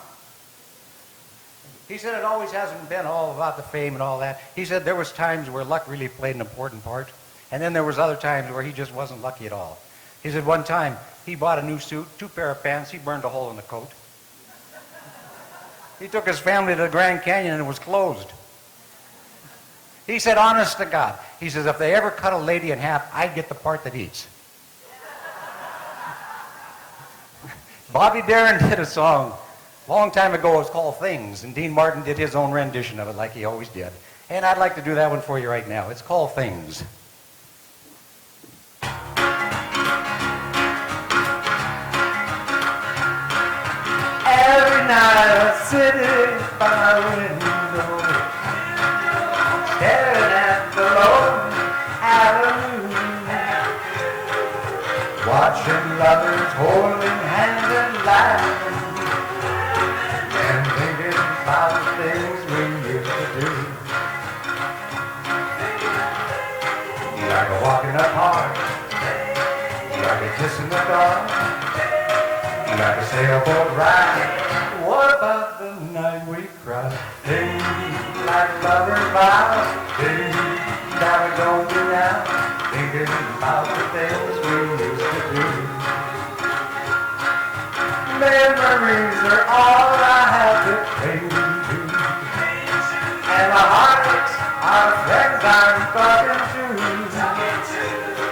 He said it always hasn't been all about the fame and all that. He said there was times where luck really played an important part, and then there was other times where he just wasn't lucky at all. He said one time he bought a new suit, 2 pair of pants, he burned a hole in the coat. He took his family to the Grand Canyon and it was closed. He said, honest to God, he says, if they ever cut a lady in half, I'd get the part that eats. Bobby Darin did a song a long time ago. It was called Things, and Dean Martin did his own rendition of it like he always did. And I'd like to do that one for you right now. It's called Things. Every night I sit by my window, staring at the lonely avenue, watching lovers holding hands and laughing, and thinking about the things we used to do. Like a walk in the park, like a kiss in the dark, like a sailboat ride. What about the night we cried? Things like lovers vow, things that we don't do now, thinking about the things we used to do. Memories are all I have to cling to, and my heart aches are friends I'm talking to.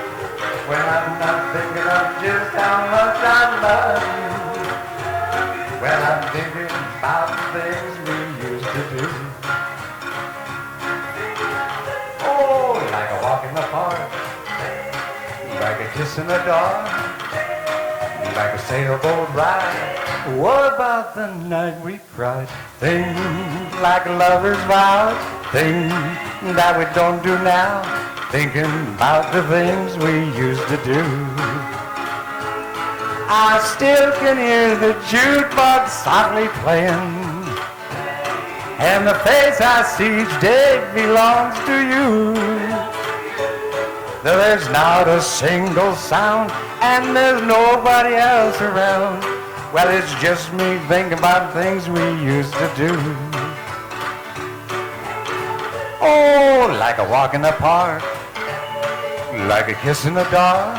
when I'm not thinking of just how much I love you. When I'm thinking about the things we used to do. Oh, like a walk in the park, like a kiss in the dark, like a sailboat ride. What about the night we cried? Things like lovers' vows, things that we don't do now, thinking about the things we used to do. I still can hear the jukebox softly playing, and the face I see each day belongs to you. There's not a single sound, and there's nobody else around. Well, it's just me thinking about things we used to do. Oh, like a walk in the park, like a kiss in the dark,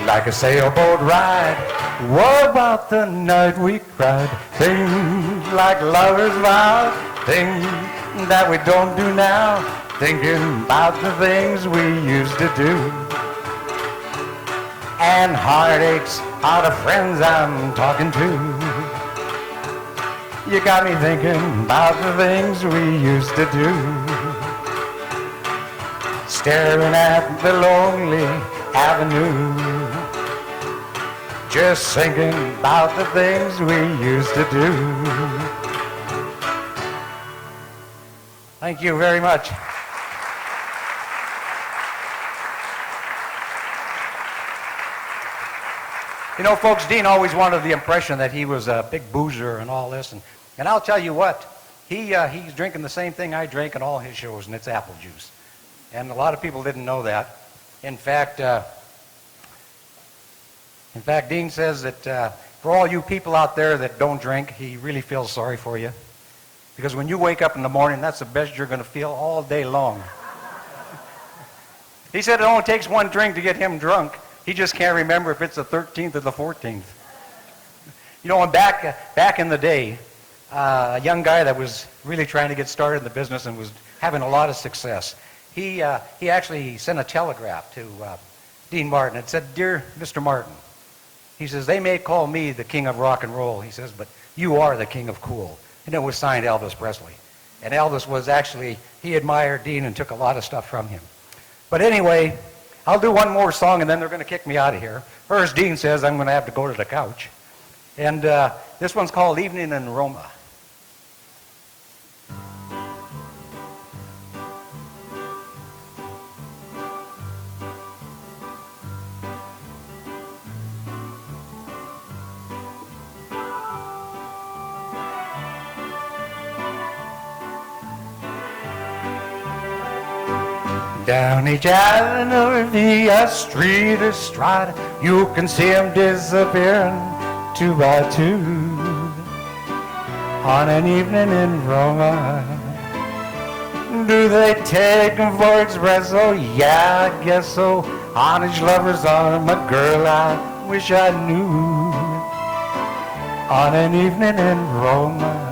like a sailboat ride. What about the night we cried? Things like lovers' vows, things that we don't do now, thinking about the things we used to do. And heartaches are the friends I'm talking to. You got me thinking about the things we used to do. Staring at the lonely avenue, just thinking about the things we used to do. Thank you very much. You know, folks, Dean always wanted the impression that he was a big boozer and all this. And I'll tell you what, he's drinking the same thing I drink in all his shows, and it's apple juice. And a lot of people didn't know that. In fact, Dean says that for all you people out there that don't drink, he really feels sorry for you. Because when you wake up in the morning, that's the best you're going to feel all day long. He said it only takes one drink to get him drunk. He just can't remember if it's the 13th or the 14th. You know, and back in the day, a young guy that was really trying to get started in the business and was having a lot of success, he actually sent a telegraph to Dean Martin. It said, "Dear Mr. Martin," he says, "they may call me the king of rock and roll," he says, "but you are the king of cool." And it was signed Elvis Presley. And Elvis was actually, he admired Dean and took a lot of stuff from him. But anyway, I'll do one more song and then they're going to kick me out of here. First, Dean says I'm going to have to go to the couch. And this one's called Evening in Roma. Down each avenue, via street or stride, you can see them disappearing two by two. On an evening in Roma, do they take them for espresso? Yeah, I guess so. On each lover's arm, a girl I wish I knew. On an evening in Roma,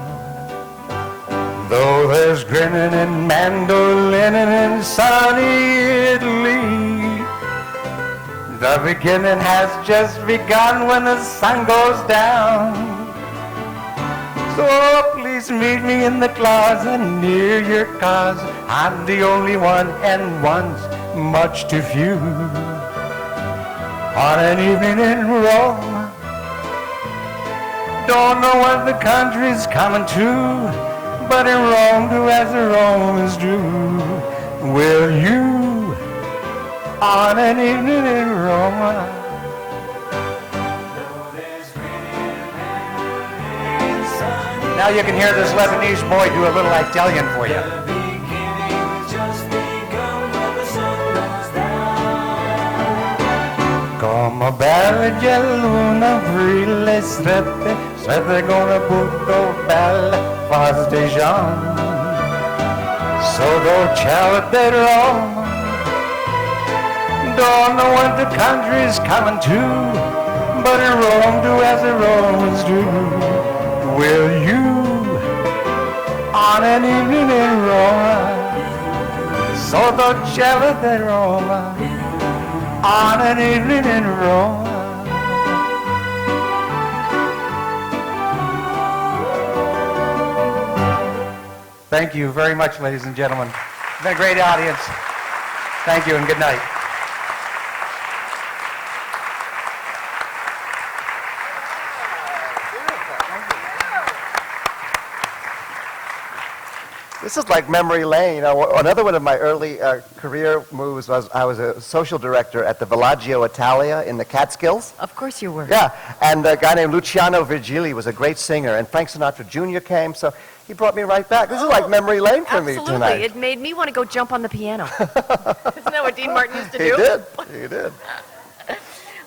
though there's grinning and mandolin in sunny Italy, the beginning has just begun when the sun goes down. So please meet me in the closet near your cause. I'm the only one and one's much too few. On an evening in Rome, don't know what the country's coming to, but in Rome do as the Romans do. Will you, on an evening in Roma? Now you can hear this Lebanese boy do a little Italian for you. Come bella luna brille strette, strette con a butto bella fasteggiano. Sotto cielo di Roma, don't know what the country's coming to, but in Rome do as the Romans do. Will you, on an evening in Roma, sotto cielo di Roma, on an evening in Rome. Thank you very much, ladies and gentlemen. It's been a great audience. Thank you and good night. This is like memory lane. Another one of my early career moves was I was a social director at the Villaggio Italia in the Catskills. Of course you were. Yeah, and a guy named Luciano Virgili was a great singer, and Frank Sinatra Jr. came, so he brought me right back. This is like memory lane for me tonight. Absolutely. It made me want to go jump on the piano. Isn't that what Dean Martin used to He do? did. He did.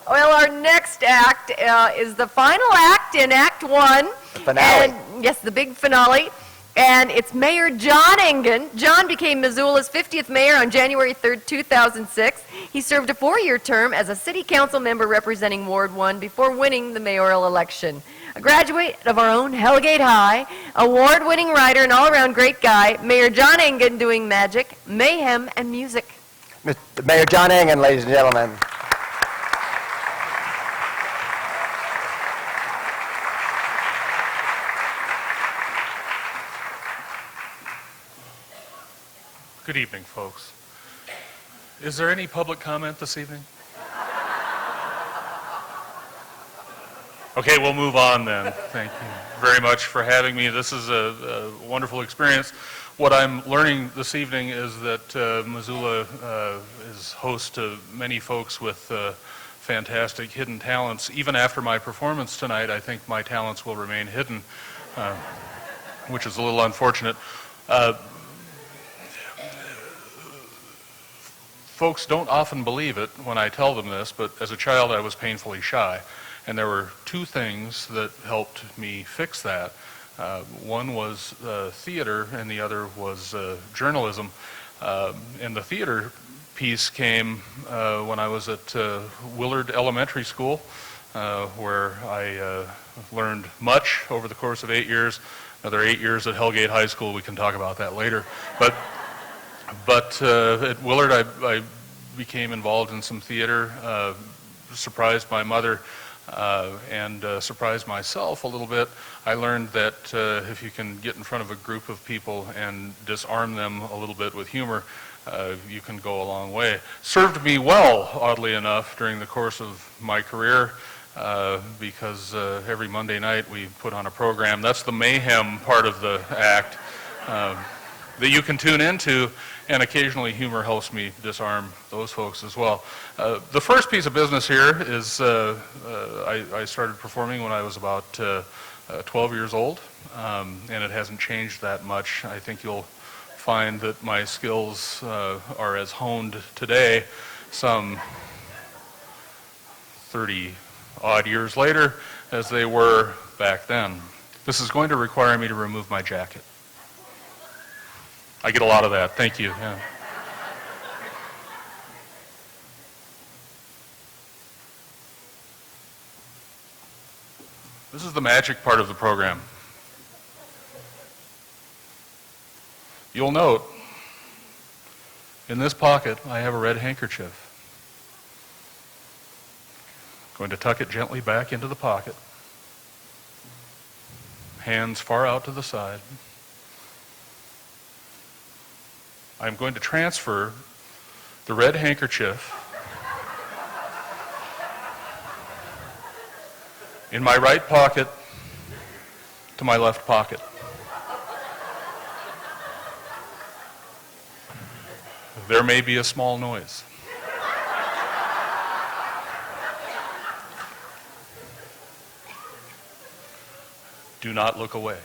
Well, our next act is the final act in Act 1. The finale. And, yes, the big finale. And it's Mayor John Engen. John became Missoula's 50th mayor on January 3rd, 2006. He served a 4-year term as a city council member representing Ward 1 before winning the mayoral election. A graduate of our own Hellgate High, award-winning writer and all-around great guy, Mayor John Engen doing magic, mayhem, and music. Mayor John Engen, ladies and gentlemen. Good evening, folks. Is there any public comment this evening? Okay, we'll move on then. Thank you very much for having me. This is a wonderful experience. What I'm learning this evening is that Missoula is host to many folks with fantastic hidden talents. Even after my performance tonight, I think my talents will remain hidden, which is a little unfortunate. Folks don't often believe it when I tell them this, but as a child I was painfully shy. And there were 2 things that helped me fix that. One was theater and the other was journalism. And the theater piece came when I was at Willard Elementary School, where I learned much over the course of 8 years. Another 8 years at Hellgate High School, we can talk about that later. But at Willard, I became involved in some theater, surprised my mother, and surprised myself a little bit. I learned that if you can get in front of a group of people and disarm them a little bit with humor, you can go a long way. Served me well, oddly enough, during the course of my career, because every Monday night we put on a program. That's the mayhem part of the act that you can tune into, and occasionally humor helps me disarm those folks as well. The first piece of business here is I started performing when I was about 12 years old, and it hasn't changed that much. I think you'll find that my skills are as honed today, some 30-odd years later, as they were back then. This is going to require me to remove my jacket. I get a lot of that. Thank you. Yeah. This is the magic part of the program. You'll note, in this pocket, I have a red handkerchief. Going to tuck it gently back into the pocket. Hands far out to the side. I'm going to transfer the red handkerchief in my right pocket to my left pocket. There may be a small noise. Do not look away.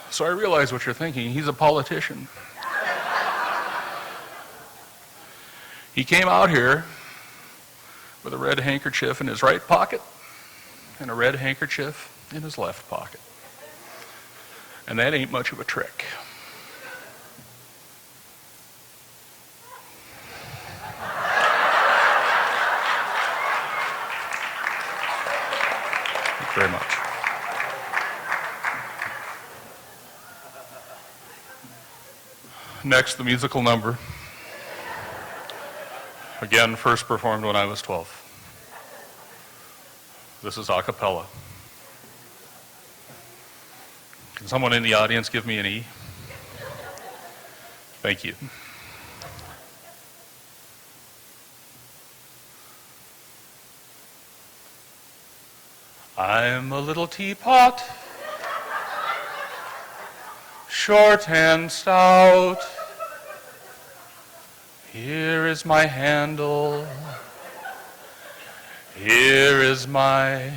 So I realize what you're thinking. He's a politician. He came out here with a red handkerchief in his right pocket and a red handkerchief in his left pocket. And that ain't much of a trick. Thank you very much. Next, the musical number. Again, first performed when I was 12. This is a cappella. Can someone in the audience give me an E? Thank you. I'm a little teapot, short and stout. Here is my handle. Here is my...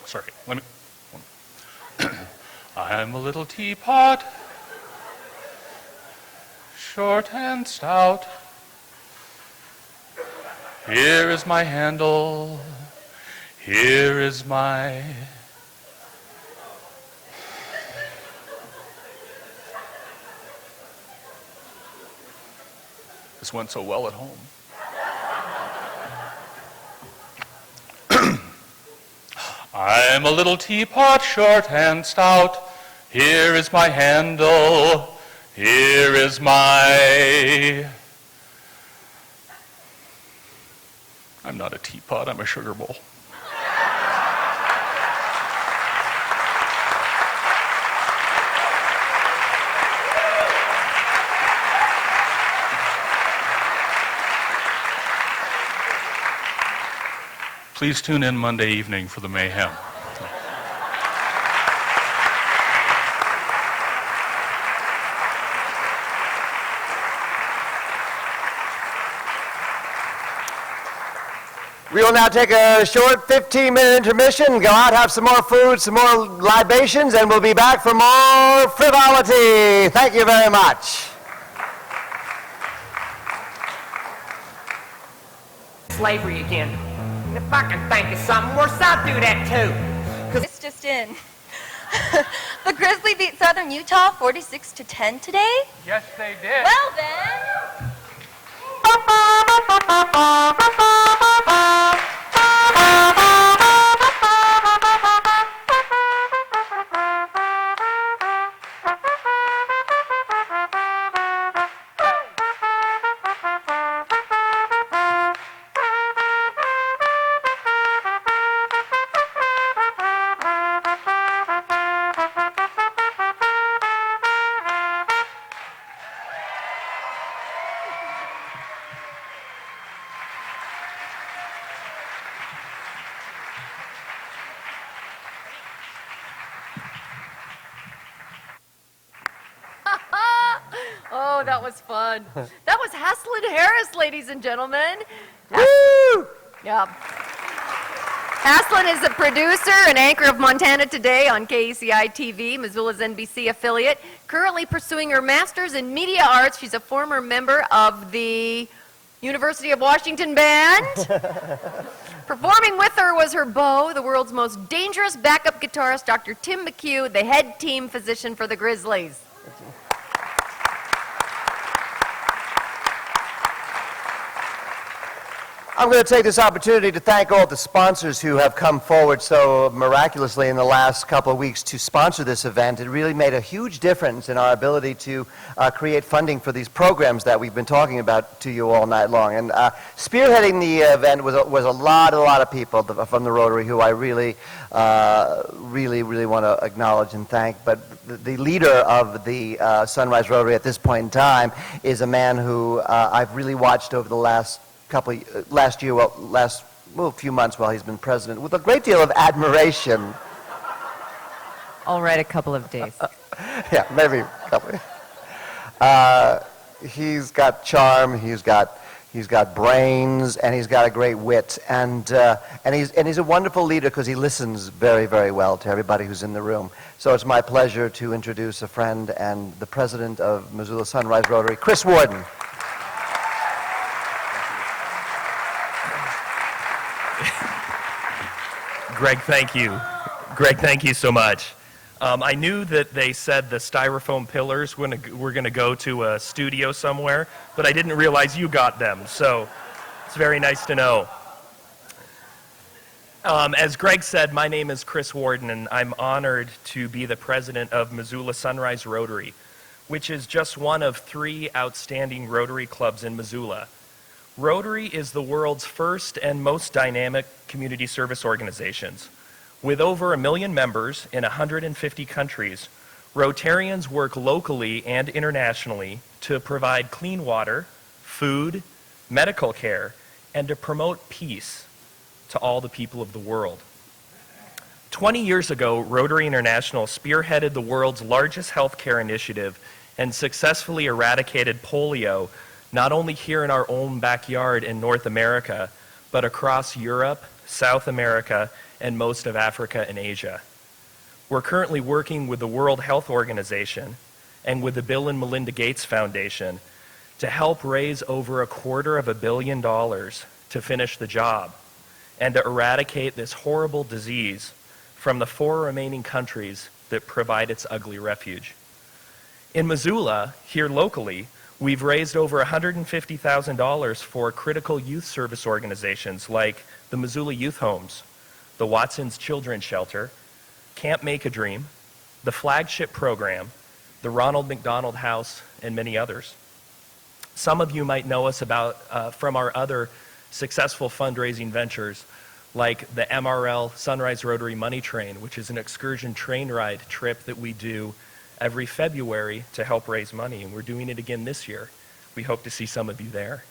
Sorry, let me... I'm a little teapot, short and stout. Here is my handle. Here is my... This went so well at home. I'm a little teapot, short and stout. Here is my handle. Here is my... I'm not a teapot, I'm a sugar bowl. Please tune in Monday evening for the mayhem. We will now take a short 15-minute intermission, go out, have some more food, some more libations, and we'll be back for more frivolity. Thank you very much. Slavery again. If I can think of something worse, I'll do that too. It's just in. The Grizzlies beat Southern Utah 46-10 today? Yes, they did. Well then. Oh, that was fun. That was Haslin Harris, ladies and gentlemen. Woo! Yeah. Haslin is a producer and anchor of Montana Today on KACI TV, Missoula's NBC affiliate. Currently pursuing her master's in media arts. She's a former member of the University of Washington Band. Performing with her was her beau, the world's most dangerous backup guitarist, Dr. Tim McHugh, the head team physician for the Grizzlies. I'm going to take this opportunity to thank all the sponsors who have come forward so miraculously in the last couple of weeks to sponsor this event. It really made a huge difference in our ability to create funding for these programs that we've been talking about to you all night long. And spearheading the event was a lot of people from the Rotary who I really want to acknowledge and thank. But the leader of the Sunrise Rotary at this point in time is a man who I've really watched over the last few months while he's been president with a great deal of admiration. All right, a couple of days. Yeah, maybe a couple. He's got charm, he's got brains, and he's got a great wit, and he's a wonderful leader because he listens very, very well to everybody who's in the room. So it's my pleasure to introduce a friend and the president of Missoula Sunrise Rotary, Chris Warden. Greg, thank you. Greg, thank you so much. I knew that they said the styrofoam pillars were going to go to a studio somewhere, but I didn't realize you got them, so it's very nice to know. As Greg said, my name is Chris Warden, and I'm honored to be the president of Missoula Sunrise Rotary, which is just one of 3 outstanding Rotary clubs in Missoula. Rotary is the world's first and most dynamic community service organizations. With over 1 million members in 150 countries, Rotarians work locally and internationally to provide clean water, food, medical care, and to promote peace to all the people of the world. 20 years ago, Rotary International spearheaded the world's largest healthcare initiative and successfully eradicated polio, not only here in our own backyard in North America, but across Europe, South America, and most of Africa and Asia. We're currently working with the World Health Organization and with the Bill and Melinda Gates Foundation to help raise over $250 million to finish the job and to eradicate this horrible disease from the 4 remaining countries that provide its ugly refuge. In Missoula, here locally, we've raised over $150,000 for critical youth service organizations like the Missoula Youth Homes, the Watson's Children's Shelter, Camp Make a Dream, the Flagship Program, the Ronald McDonald House, and many others. Some of you might know us from our other successful fundraising ventures like the MRL Sunrise Rotary Money Train, which is an excursion train ride trip that we do every February to help raise money, and we're doing it again this year. We hope to see some of you there.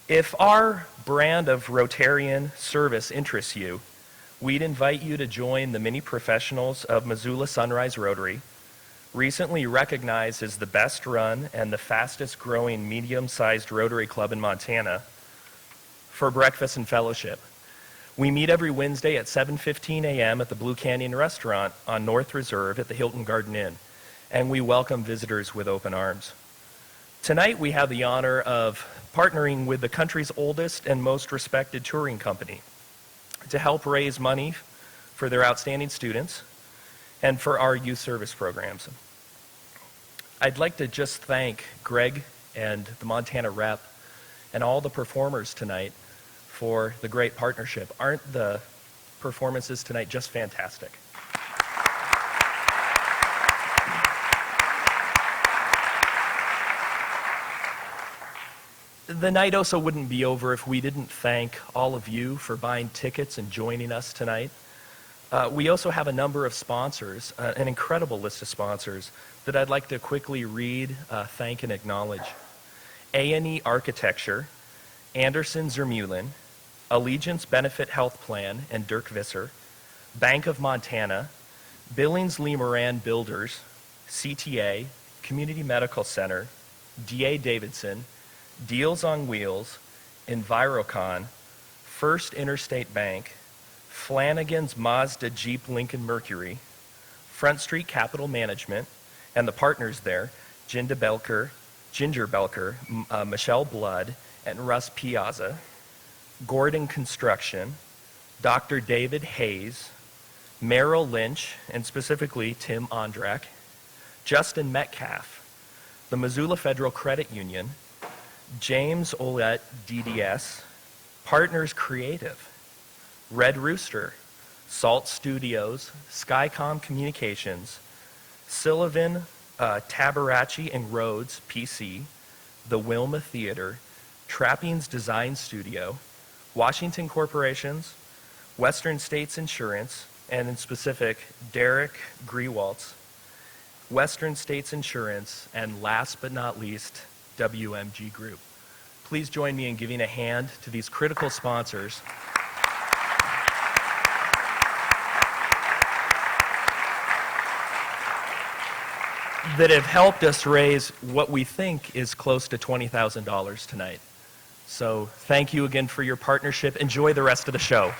If our brand of Rotarian service interests you, we'd invite you to join the many professionals of Missoula Sunrise Rotary, recently recognized as the best run and the fastest growing medium-sized Rotary Club in Montana, for breakfast and fellowship. We meet every Wednesday at 7:15 a.m. at the Blue Canyon Restaurant on North Reserve at the Hilton Garden Inn, and we welcome visitors with open arms. Tonight we have the honor of partnering with the country's oldest and most respected touring company to help raise money for their outstanding students and for our youth service programs. I'd like to just thank Greg and the Montana Rep and all the performers tonight for the great partnership. Aren't the performances tonight just fantastic? The night also wouldn't be over if we didn't thank all of you for buying tickets and joining us tonight. We also have a number of sponsors, an incredible list of sponsors that I'd like to quickly read, thank, and acknowledge. A&E Architecture, Anderson Zermulin, Allegiance Benefit Health Plan and Dirk Visser, Bank of Montana, Billings Lee Moran Builders, CTA, Community Medical Center, D.A. Davidson, Deals on Wheels, Envirocon, First Interstate Bank, Flanagan's Mazda Jeep Lincoln Mercury, Front Street Capital Management, and the partners there, Ginger Belker, Michelle Blood, and Russ Piazza, Gordon Construction, Dr. David Hayes, Merrill Lynch, and specifically Tim Ondrak, Justin Metcalf, the Missoula Federal Credit Union, James Olette DDS, Partners Creative, Red Rooster, Salt Studios, Skycom Communications, Sullivan, Tabarachi and Rhodes PC, the Wilma Theater, Trappings Design Studio, Washington Corporations, Western States Insurance, and in specific, Derek Grewaltz, Western States Insurance, and last but not least, WMG Group. Please join me in giving a hand to these critical sponsors. That have helped us raise what we think is close to $20,000 tonight. So thank you again for your partnership. Enjoy the rest of the show.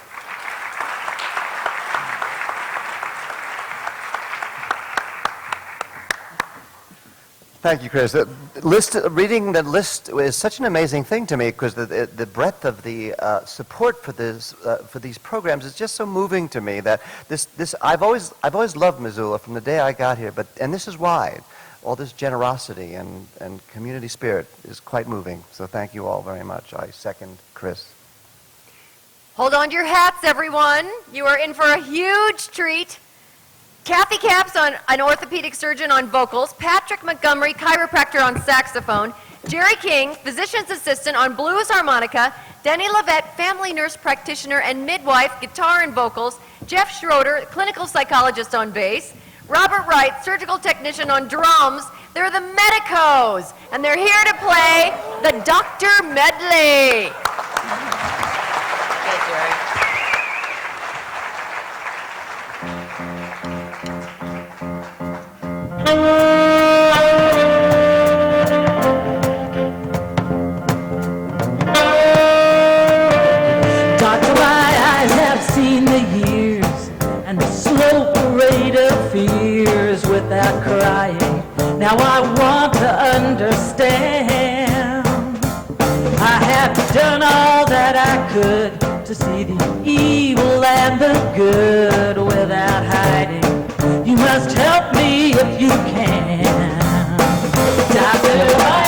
Thank you, Chris. Reading the list is such an amazing thing to me because the breadth of the support for these programs is just so moving to me that I've always loved Missoula from the day I got here, and this is why. All this generosity and community spirit is quite moving. So thank you all very much. I second Chris. Hold on to your hats, everyone. You are in for a huge treat. Kathy Capps, an orthopedic surgeon on vocals, Patrick Montgomery, chiropractor on saxophone, Jerry King, physician's assistant on blues harmonica, Denny Levette, family nurse practitioner and midwife, guitar and vocals, Jeff Schroeder, clinical psychologist on bass, Robert Wright, surgical technician on drums. They're the Medicos, and they're here to play the Doctor Medley. Okay, Jerry. Doctor, my eyes have seen the years and the slow parade of fears without crying. Now I want to understand. I have done all that I could to see the evil and the good without hiding. You must help me if you can. Doctor, my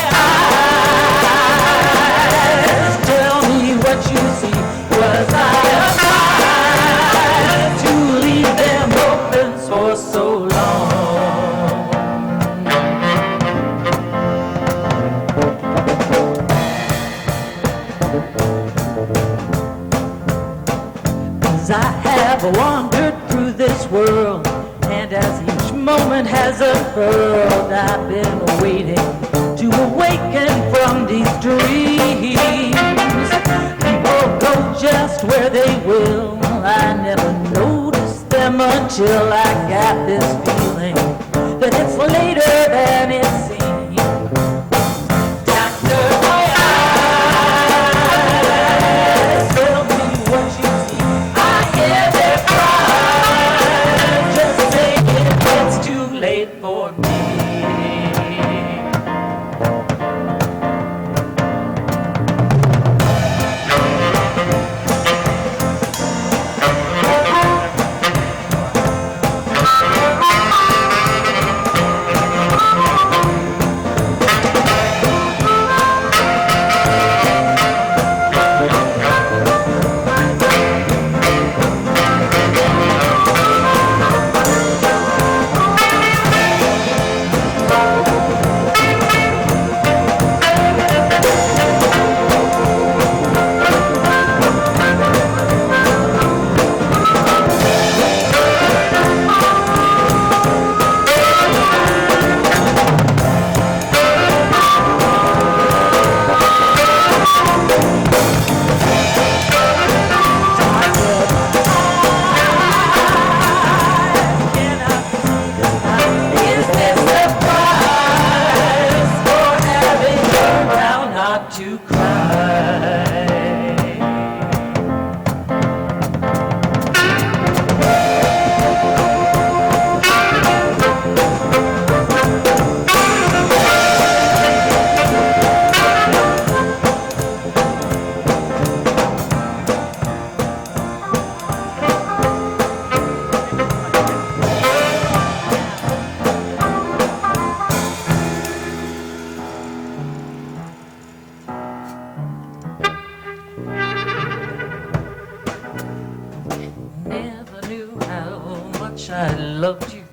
eyes, tell me what you see. Was I alive to leave them open for so long? As I have wandered through this world, and as each moment has unfurled, I've been waiting to awaken from these dreams. People go just where they will. I never noticed them until I got this feeling that it's later than it seems. Doctor, my eyes, tell me what you see. I hear their cries, just saying it's too late for me. I loved you.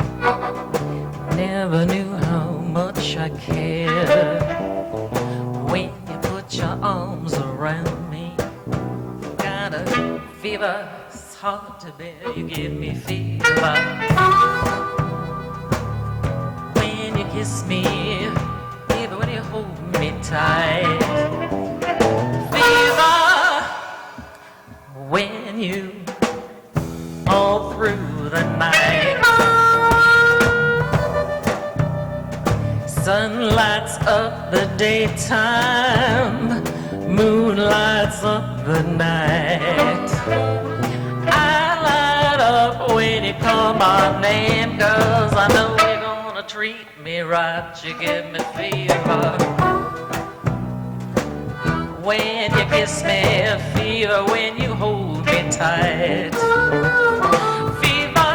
Never knew how much I cared. When you put your arms around me, got a fever, it's hard to bear. You give me fever. When you kiss me, fever when you hold me tight. Fever when you all through the night. Sun lights up the daytime, moon lights up the night. I light up when you call my name, 'cause I know you're gonna treat me right, you give me fever. When you kiss me, fever. When you hold me tight, fever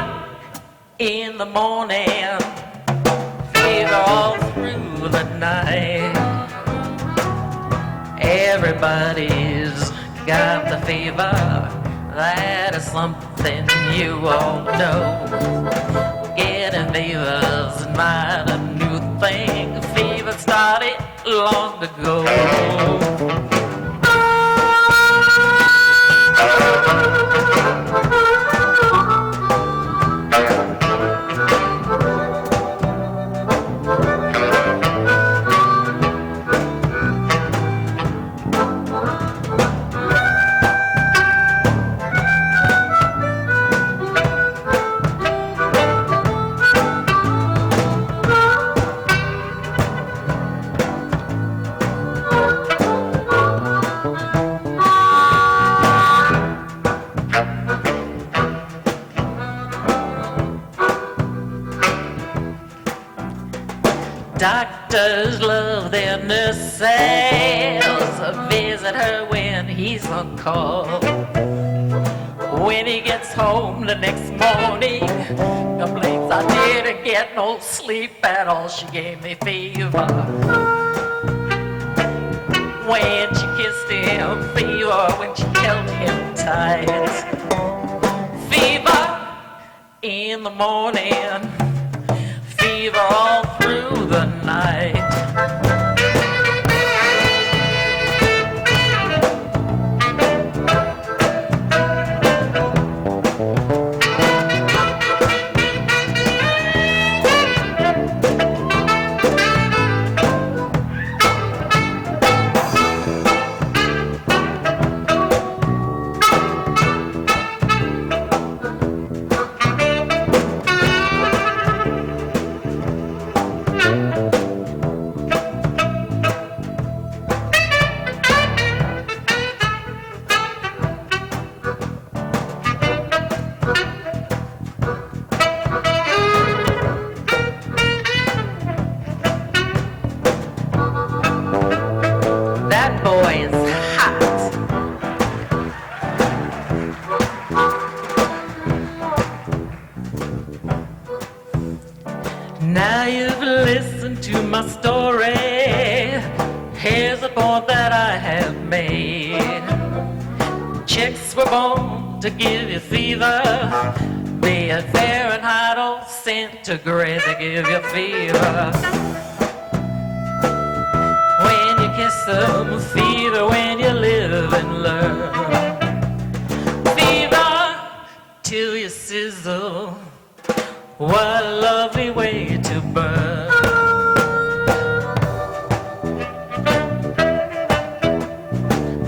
in the morning, fever all through the night. Everybody's got the fever. That is something you all know. Getting fever's not a new thing. Fever started long ago. Doctors love their nurses, visit her when he's on call. When he gets home the next morning, complains I didn't get no sleep at all. She gave me fever. When she kissed him, fever. When she held him tight, fever in the morning, fever all through the night. Now you've listened to my story. Here's a point that I have made. Chicks were born to give you fever, be it Fahrenheit or centigrade, they give you fever. When you kiss them, fever. When you live and learn, fever till you sizzle. What a lovely way to burn.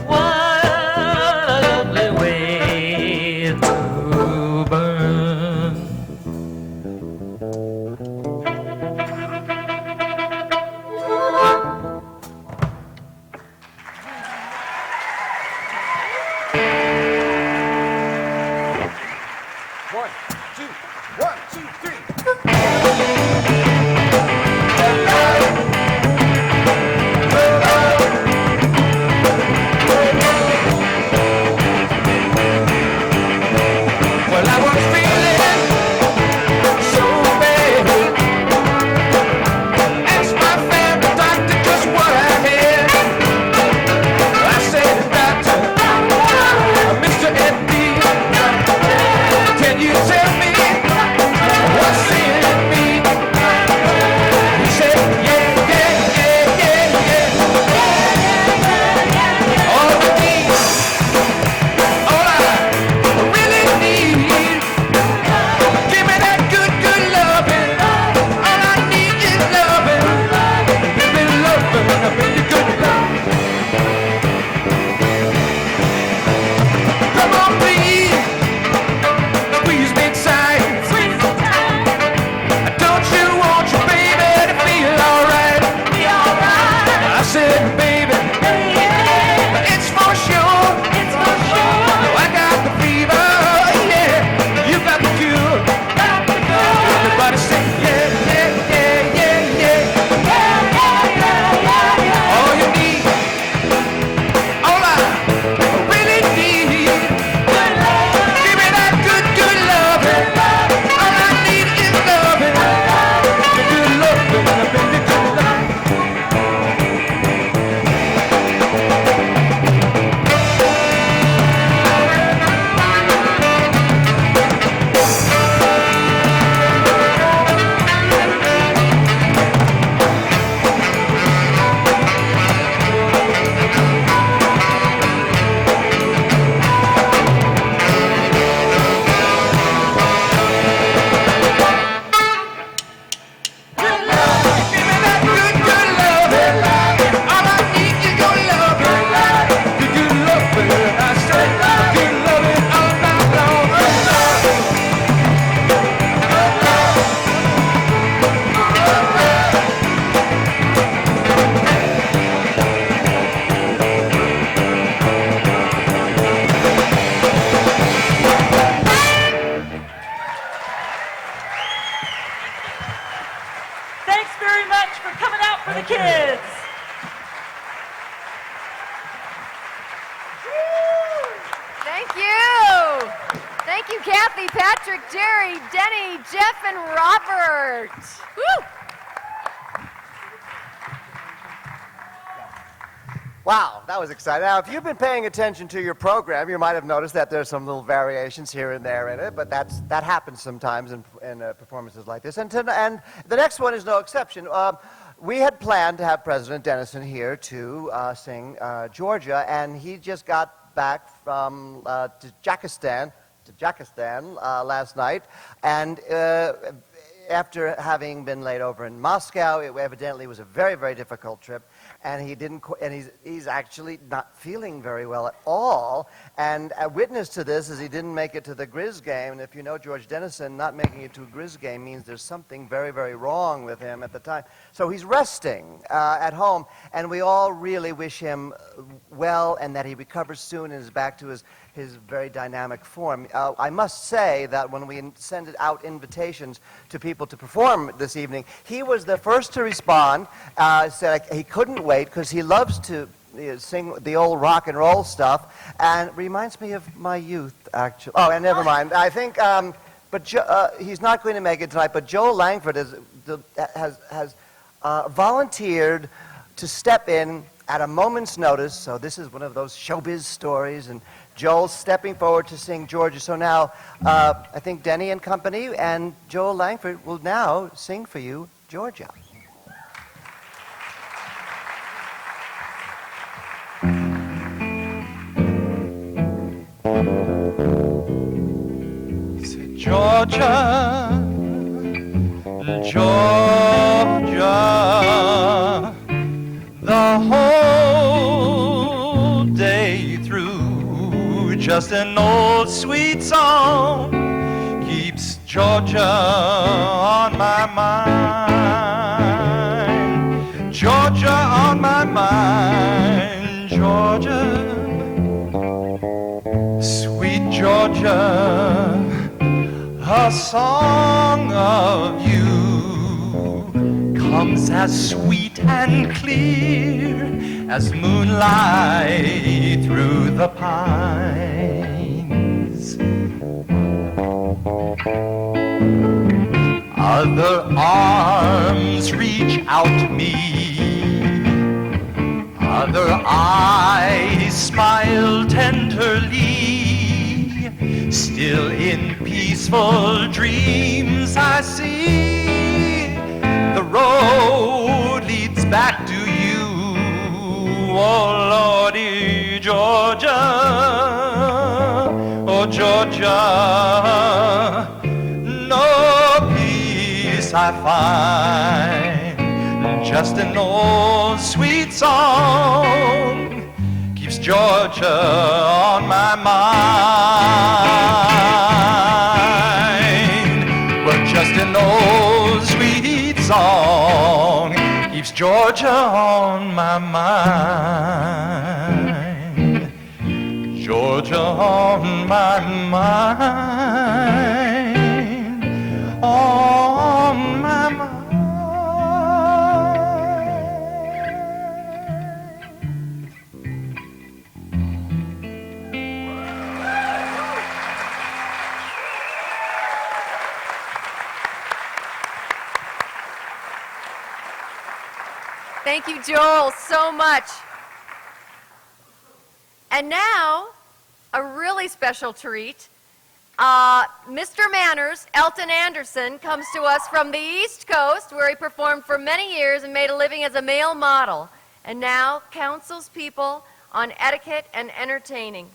What a lovely way to burn. One, two, three. Well, I was feeling so bad. Asked my family doctor just what I had. I said, Doctor, Mr. Eddie, can you tell me Thank you. Thank you, Kathy, Patrick, Jerry, Denny, Jeff, and Robert. Woo! Wow, that was exciting. Now, if you've been paying attention to your program, you might have noticed that there's some little variations here and there in it, but that happens sometimes in performances like this. And the next one is no exception. We had planned to have President Dennison here to sing Georgia, and he just got back from Tajikistan last night, and after having been laid over in Moscow, it evidently was a very, very difficult trip, and he's actually not feeling very well at all. And a witness to this is he didn't make it to the Grizz game, and if you know George Dennison, not making it to a Grizz game means there's something very, very wrong with him at the time. So he's resting at home, and we all really wish him well and that he recovers soon and is back to his very dynamic form. I must say that when we send out invitations to people to perform this evening, he was the first to respond, said he couldn't wait because he loves to sing the old rock and roll stuff, and reminds me of my youth, actually. Oh, and never mind. I think, he's not going to make it tonight, but Joel Langford has volunteered to step in at a moment's notice, so this is one of those showbiz stories, and Joel's stepping forward to sing Georgia. So now, I think Denny and company and Joel Langford will now sing for you, Georgia. Georgia, Georgia, the whole day through, just an old sweet song keeps Georgia on my mind. Georgia on my mind, Georgia, sweet Georgia, a song of you comes as sweet and clear as moonlight through the pines. Other arms reach out to me, other eyes smile tenderly. Still in peaceful dreams I see the road leads back to you, oh Lordy, Georgia, oh Georgia. No peace I find, just an old sweet song keeps Georgia on my mind. Well, just an old sweet song keeps Georgia on my mind. Georgia on my mind, on my mind. Thank you, Joel, so much. And now, a really special treat. Mr. Manners, Elton Anderson, comes to us from the East Coast, where he performed for many years and made a living as a male model, and now counsels people on etiquette and entertaining.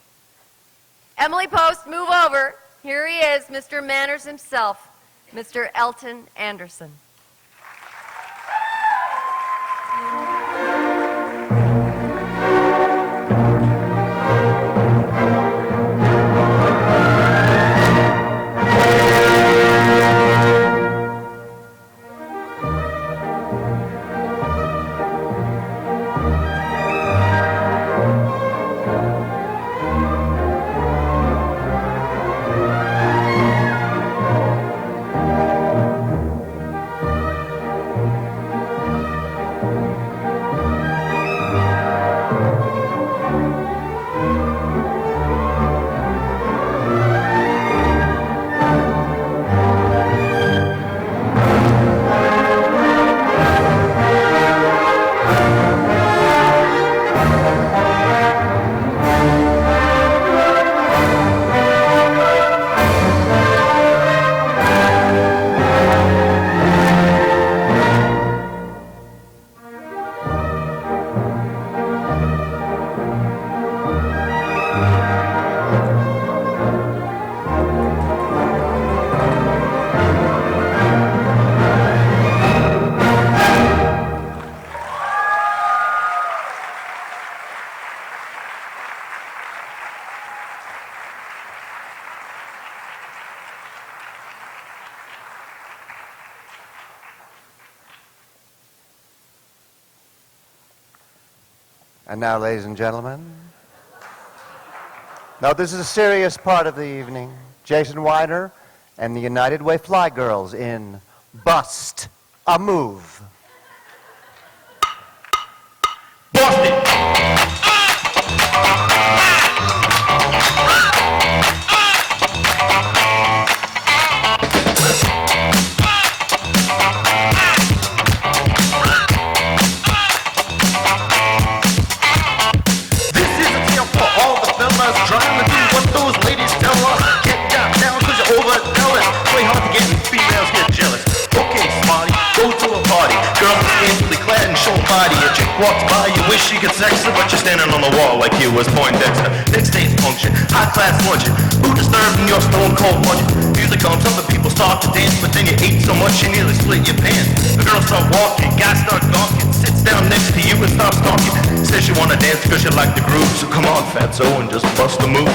Emily Post, move over. Here he is, Mr. Manners himself, Mr. Elton Anderson. And now, ladies and gentlemen, now this is a serious part of the evening. Jason Weiner and the United Way Fly Girls in Bust a Move. Trying to do what those ladies tell us. Get down cause you're overzealous. Play hard to get and females get jealous. Okay, smarty, go to a party. Girls are scantily clad and show body. A chick walks by, you wish you could sex her, but you're standing on the wall like you was Poindexter. Next day's function, high class luncheon. Who disturbed in your stone cold budget? Music comes up and people start to dance, but then you ate so much you nearly split your pants. The girls start walking, guys start gawking. Sits down next to you and starts talking. Says you wanna dance cause you like the groove. So come on, fatso, and just bust a move.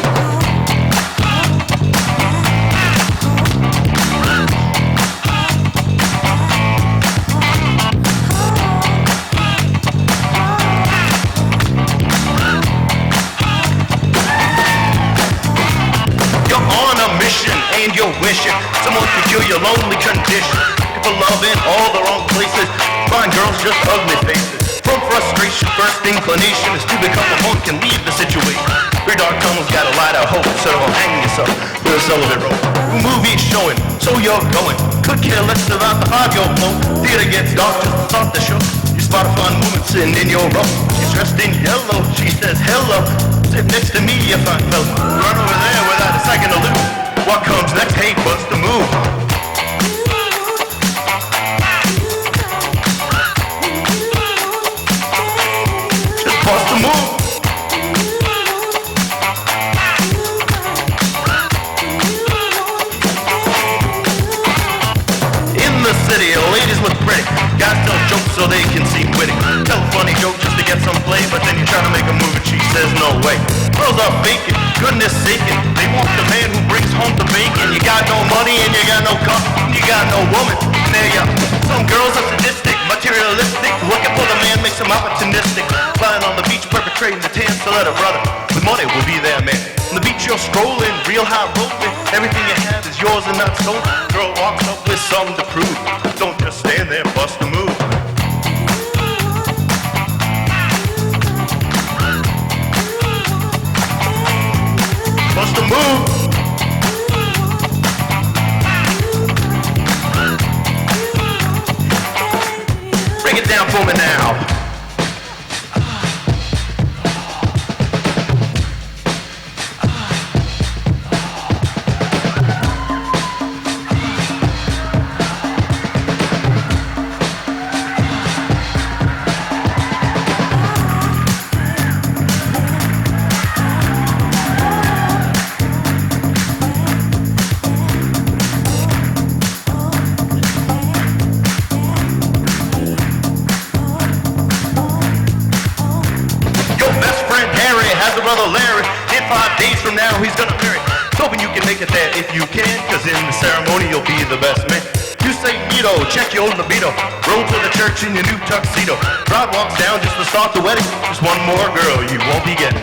You're on a mission and you're wishing someone could cure your lonely condition. For love in all the wrong places, find girls just ugly faces. From frustration, first inclination is to become a monk and leave the situation. Your dark tunnel's got a light of hope, so don't hang yourself with a celibate rope. Movie's showing, so you're going. Could care less about the vibe you're blowing. Theater gets dark just to start the show. You spot a fun woman sitting in your row. She's dressed in yellow, she says hello. Sit next to me, you fine fella. Run over there without a second to lose. What comes next? Hey, bust a move. Bust a move. In the city, ladies look pretty. Guys tell jokes so they can seem witty. Tell a funny joke just to get some play, but then you try to make a move and she says no way. Girls are faking, goodness saking. They want the man who brings home the bacon. You got no money and you got no car, you got no woman. And there you are. Some girls are sadistic, materialistic. Looking for the man makes them opportunistic. Lying on the beach perpetrating the tan, so let a brother with money will be there, man. On the beach you're strolling, real high rolling. Everything you have is yours and not stolen. Girl walks up with something to prove. Don't just stand there, bust a move. Bust a move. Break it down for me now. Brother Larry, in 5 days from now he's gonna marry. Hoping you can make it there if you can, cause in the ceremony you'll be the best man. You say neato, check your libido. Roll to the church in your new tuxedo. Bride walks down just to start the wedding. Just one more girl you won't be getting.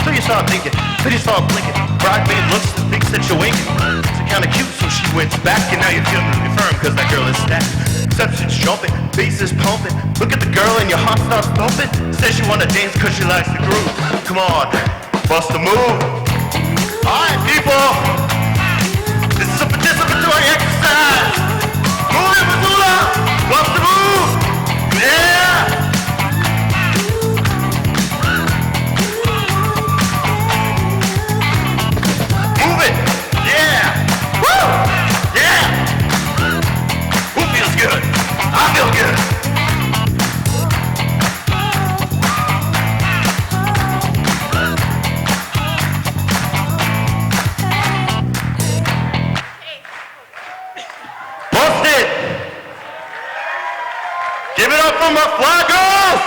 So you start thinking, then you start blinking. Bridemaid looks and thinks that you're winking. It's kinda cute, so she wins back, and now you're feeling really firm cause that girl is stacked. Exceptions jumping, bass is pumping. Look at the girl and your heart starts thumping. Says she wanna dance cause she likes the groove. Come on, bust a move. Alright people, this is a participatory exercise. Move it, Missoula, bust a move. Yeah. Move it, yeah. Woo, yeah. Who feels good? I feel good. Give it up for my fly girls!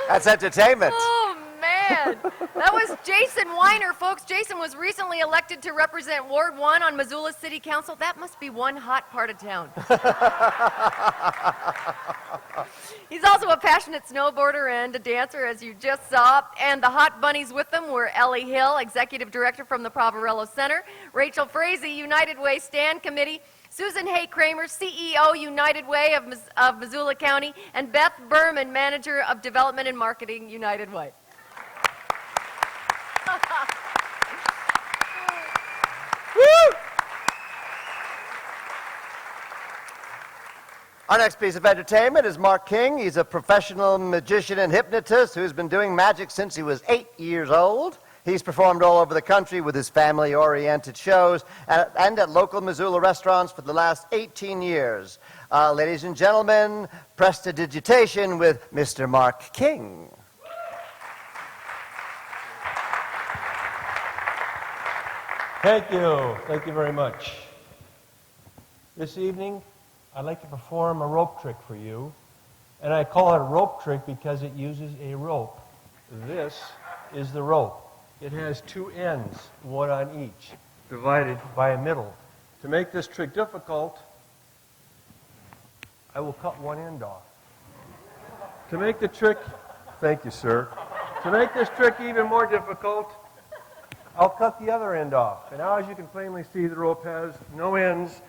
That's entertainment. Oh, man. man. That was Jason Weiner, folks. Jason was recently elected to represent Ward 1 on Missoula City Council. That must be one hot part of town. He's also a passionate snowboarder and a dancer, as you just saw. And the hot bunnies with them were Ellie Hill, Executive Director from the Poverello Center, Rachel Frazee, United Way Stand Committee, Susan Hay Kramer, CEO, United Way of Missoula County, and Beth Berman, Manager of Development and Marketing, United Way. Woo! Our next piece of entertainment is Mark King. He's a professional magician and hypnotist who's been doing magic since he was 8 years old. He's performed all over the country with his family-oriented shows and at local Missoula restaurants for the last 18 years. Ladies and gentlemen, prestidigitation with Mr. Mark King. Thank you. Thank you very much. This evening, I'd like to perform a rope trick for you. And I call it a rope trick because it uses a rope. This is the rope. It has two ends, one on each, divided by a middle. To make this trick difficult, I will cut one end off. To make the trick, thank you, sir. To make this trick even more difficult, I'll cut the other end off. And now, as you can plainly see, the rope has no ends.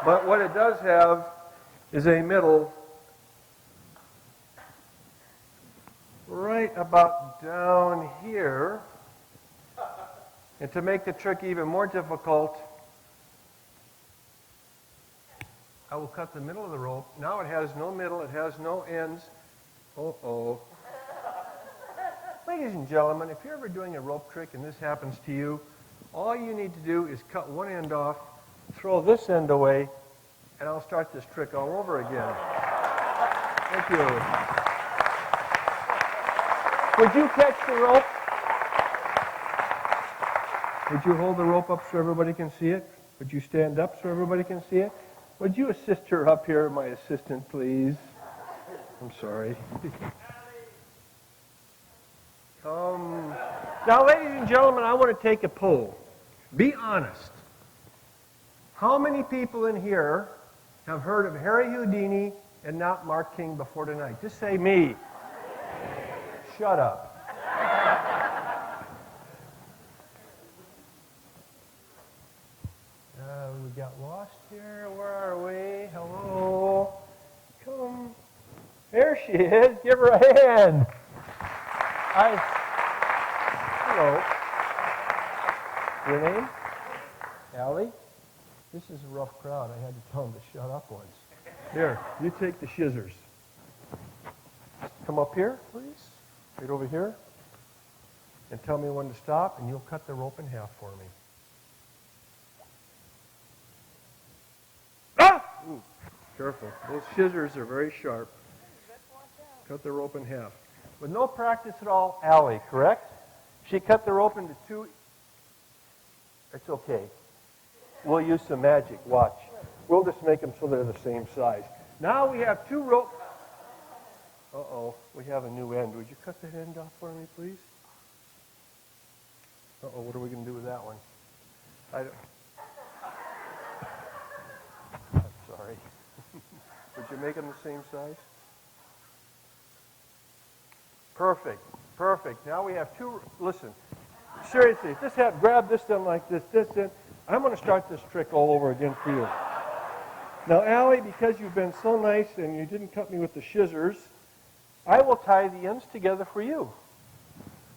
But what it does have is a middle right about down here. And to make the trick even more difficult, I will cut the middle of the rope. Now it has no middle, it has no ends. Uh-oh. Ladies and gentlemen, if you're ever doing a rope trick and this happens to you, all you need to do is cut one end off, throw this end away, and I'll start this trick all over again. Thank you. Would you catch the rope? Would you hold the rope up so everybody can see it? Would you stand up so everybody can see it? Would you assist her up here, my assistant, please? I'm sorry. Come. Now, ladies and gentlemen, I want to take a poll. Be honest. How many people in here have heard of Harry Houdini and not Mark King before tonight? Just say me. Shut up. We got lost here. Where are we? Hello. Come. There she is. Give her a hand. Hello. Your name? Allie? This is a rough crowd. I had to tell them to shut up once. Here, you take the scissors. Come up here, please. Right over here. And tell me when to stop, and you'll cut the rope in half for me. Ah! Ooh, careful. Those scissors are very sharp. Cut the rope in half. With no practice at all, Allie, correct? She cut the rope into two. It's okay. We'll use some magic. Watch. We'll just make them so they're the same size. Now we have two ropes. Uh-oh. We have a new end. Would you cut that end off for me, please? Uh-oh. What are we going to do with that one? I'm sorry. Would you make them the same size? Perfect. Perfect. Now we have two. Listen. Seriously, if this had grab this end like this end, I'm going to start this trick all over again for you. Now, Allie, because you've been so nice and you didn't cut me with the scissors, I will tie the ends together for you.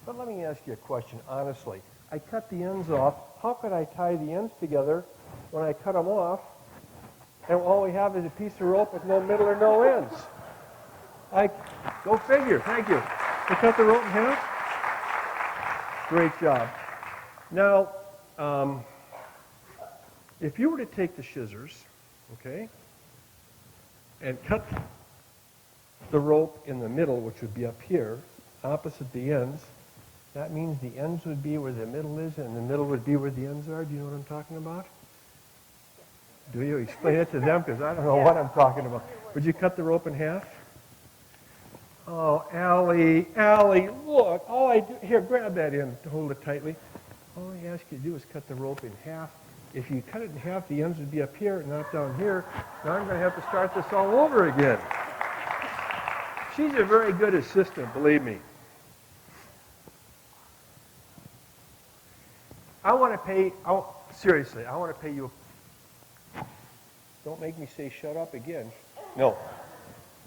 But let me ask you a question, honestly. I cut the ends off. How could I tie the ends together when I cut them off and all we have is a piece of rope with no middle or no ends? Go figure. Thank you. You cut the rope in half? Great job. Now, if you were to take the scissors, okay, and cut the rope in the middle, which would be up here, opposite the ends, that means the ends would be where the middle is and the middle would be where the ends are. Do you know what I'm talking about? Do you? Explain it to them because I don't know what I'm talking about. Would you cut the rope in half? Oh, Allie, Allie, look. All I do, here, grab that end, hold it tightly. All I ask you to do is cut the rope in half. If you cut it in half, the ends would be up here, not down here. Now I'm going to have to start this all over again. She's a very good assistant, believe me. I want to pay, seriously, I want to pay you. Don't make me say shut up again. No.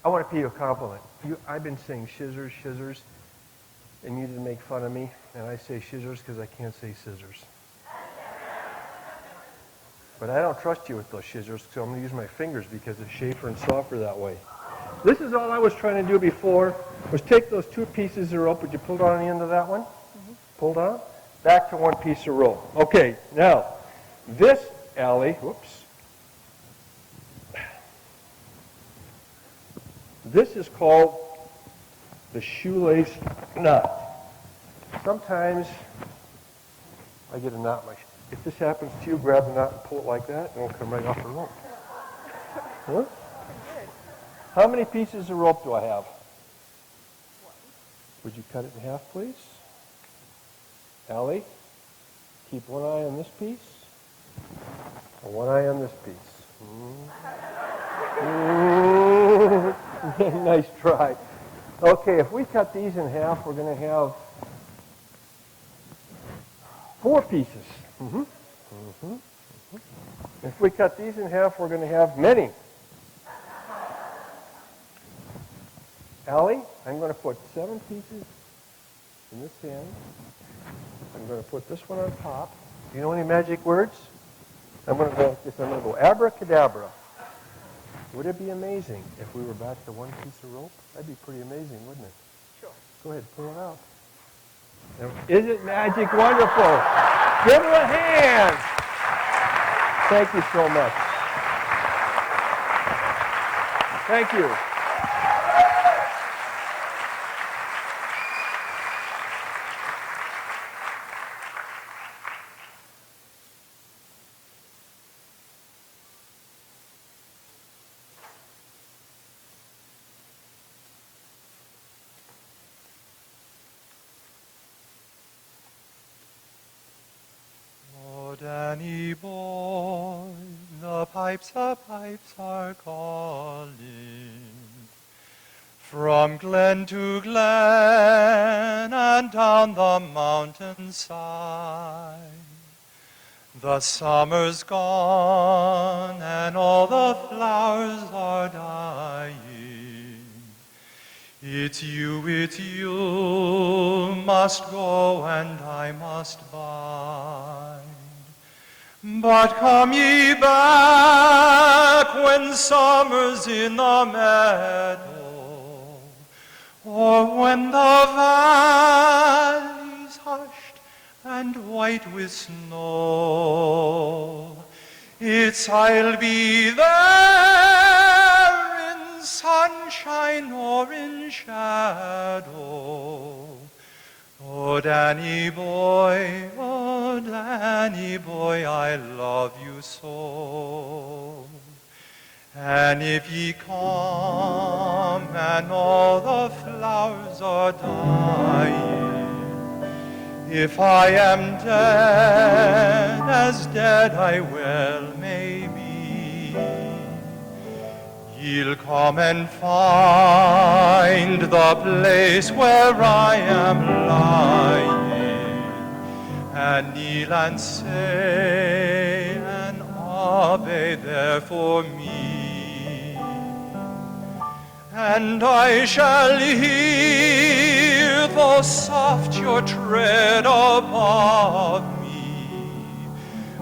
I want to pay you a compliment. I've been saying shizzers, shizzers, and you didn't make fun of me. And I say shizzers because I can't say scissors. But I don't trust you with those shizzers, so I'm going to use my fingers because it's safer and softer that way. This is all I was trying to do before, was take those two pieces of rope. Would you pull down the end of that one? Mm-hmm. Pull down. Back to one piece of rope. Okay, now, this, Allie, whoops. This is called the shoelace knot. Sometimes I get a knot in my shoe. If this happens to you, grab the knot and pull it like that, and it'll come right off the rope. Huh? How many pieces of rope do I have? Would you cut it in half, please? Allie, keep one eye on this piece, and one eye on this piece. Nice try. Okay, if we cut these in half, we're going to have 4 pieces. Mm-hmm. Mm-hmm. Mm-hmm. If we cut these in half, we're going to have many. Allie, I'm going to put 7 pieces in this end. I'm going to put this one on top. Do you know any magic words? I'm going to go like this. I'm going to go abracadabra. Would it be amazing if we were back to one piece of rope? That'd be pretty amazing, wouldn't it? Sure. Go ahead, pull it out. Now, is it magic wonderful? Give her a hand. Thank you so much. Thank you. Danny boy, the pipes are calling. From glen to glen and down the mountainside. The summer's gone and all the flowers are dying. It's you, must go and I must bide. But come ye back when summer's in the meadow, or when the valley's hushed and white with snow. It's I'll be there in sunshine or in shadow. Oh, Danny boy, I love you so. And if ye come and all the flowers are dying, if I am dead, as dead I well may be, ye'll come and find the place where I am lying, and kneel and say an Ave there for me. And I shall hear, though soft your tread above me,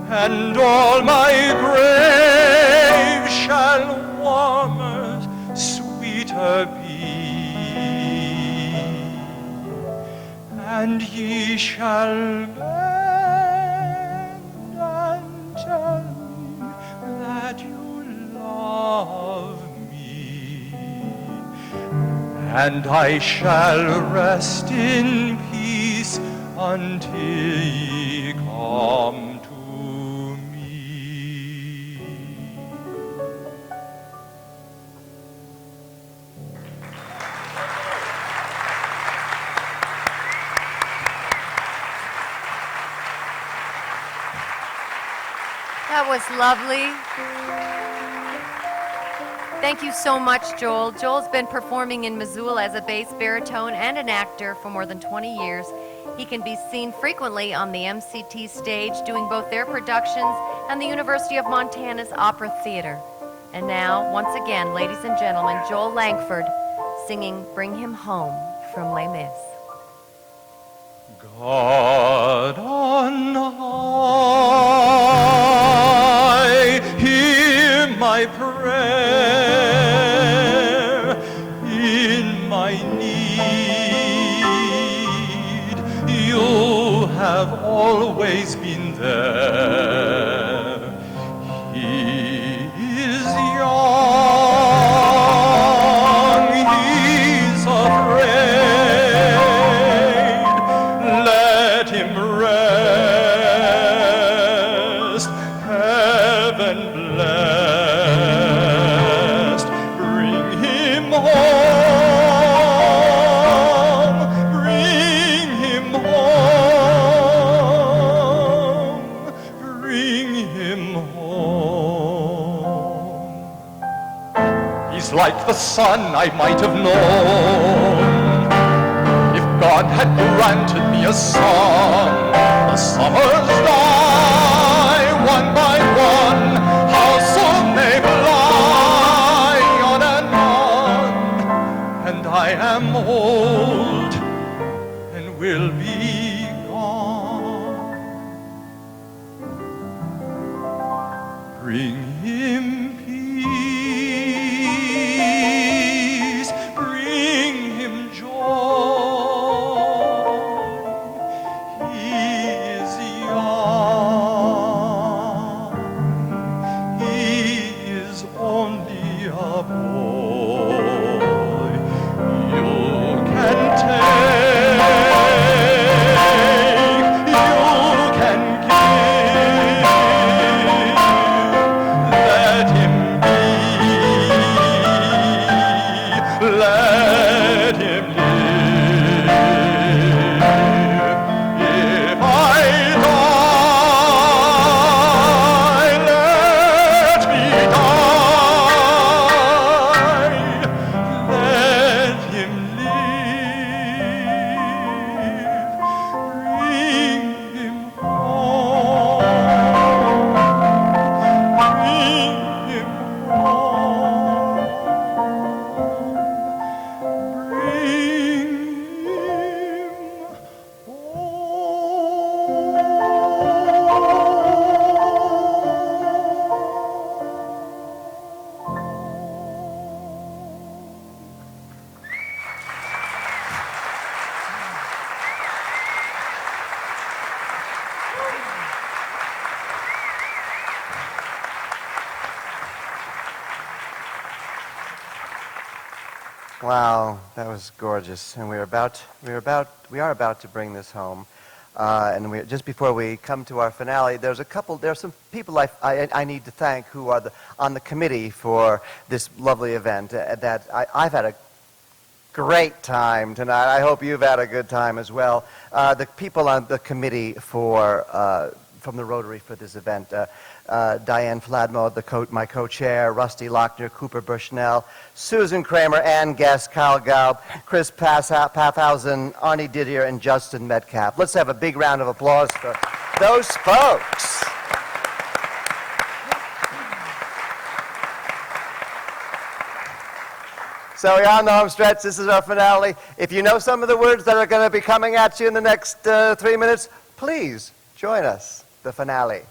and all my grave shall warmer, sweeter be, and ye shall bend and tell me that you love me, and I shall rest in peace until ye come to me. That was lovely. Thank you so much, Joel. Joel's been performing in Missoula as a bass baritone and an actor for more than 20 years. He can be seen frequently on the MCT stage doing both their productions and the University of Montana's Opera Theater. And now, once again, ladies and gentlemen, Joel Langford singing Bring Him Home from Les Mis. God on high, hear my prayer in my need. You have always been there. He is young, he's afraid. Let him rest, heaven blessed. Bring him home, bring him home, bring him home. He's like the sun I might have known. God had granted me a son. The summers die one by one. How soon they fly on and on. And I am old and will be gone. Bring him peace, bring him joy. Wow, that was gorgeous, and we are about to bring this home. And just before we come to our finale, there's some people I need to thank who are on the committee for this lovely event. That I've had a great time tonight. I hope you've had a good time as well. The people on the committee from the Rotary for this event. Diane Fladmo, my co-chair, Rusty Lochner, Cooper Bushnell, Susan Kramer, Ann Guest, Kyle Gaub, Chris Pathausen, Arnie Didier, and Justin Metcalf. Let's have a big round of applause for those folks. So we're on the home stretch. This is our finale. If you know some of the words that are going to be coming at you in the next 3 minutes, please join us. The finale.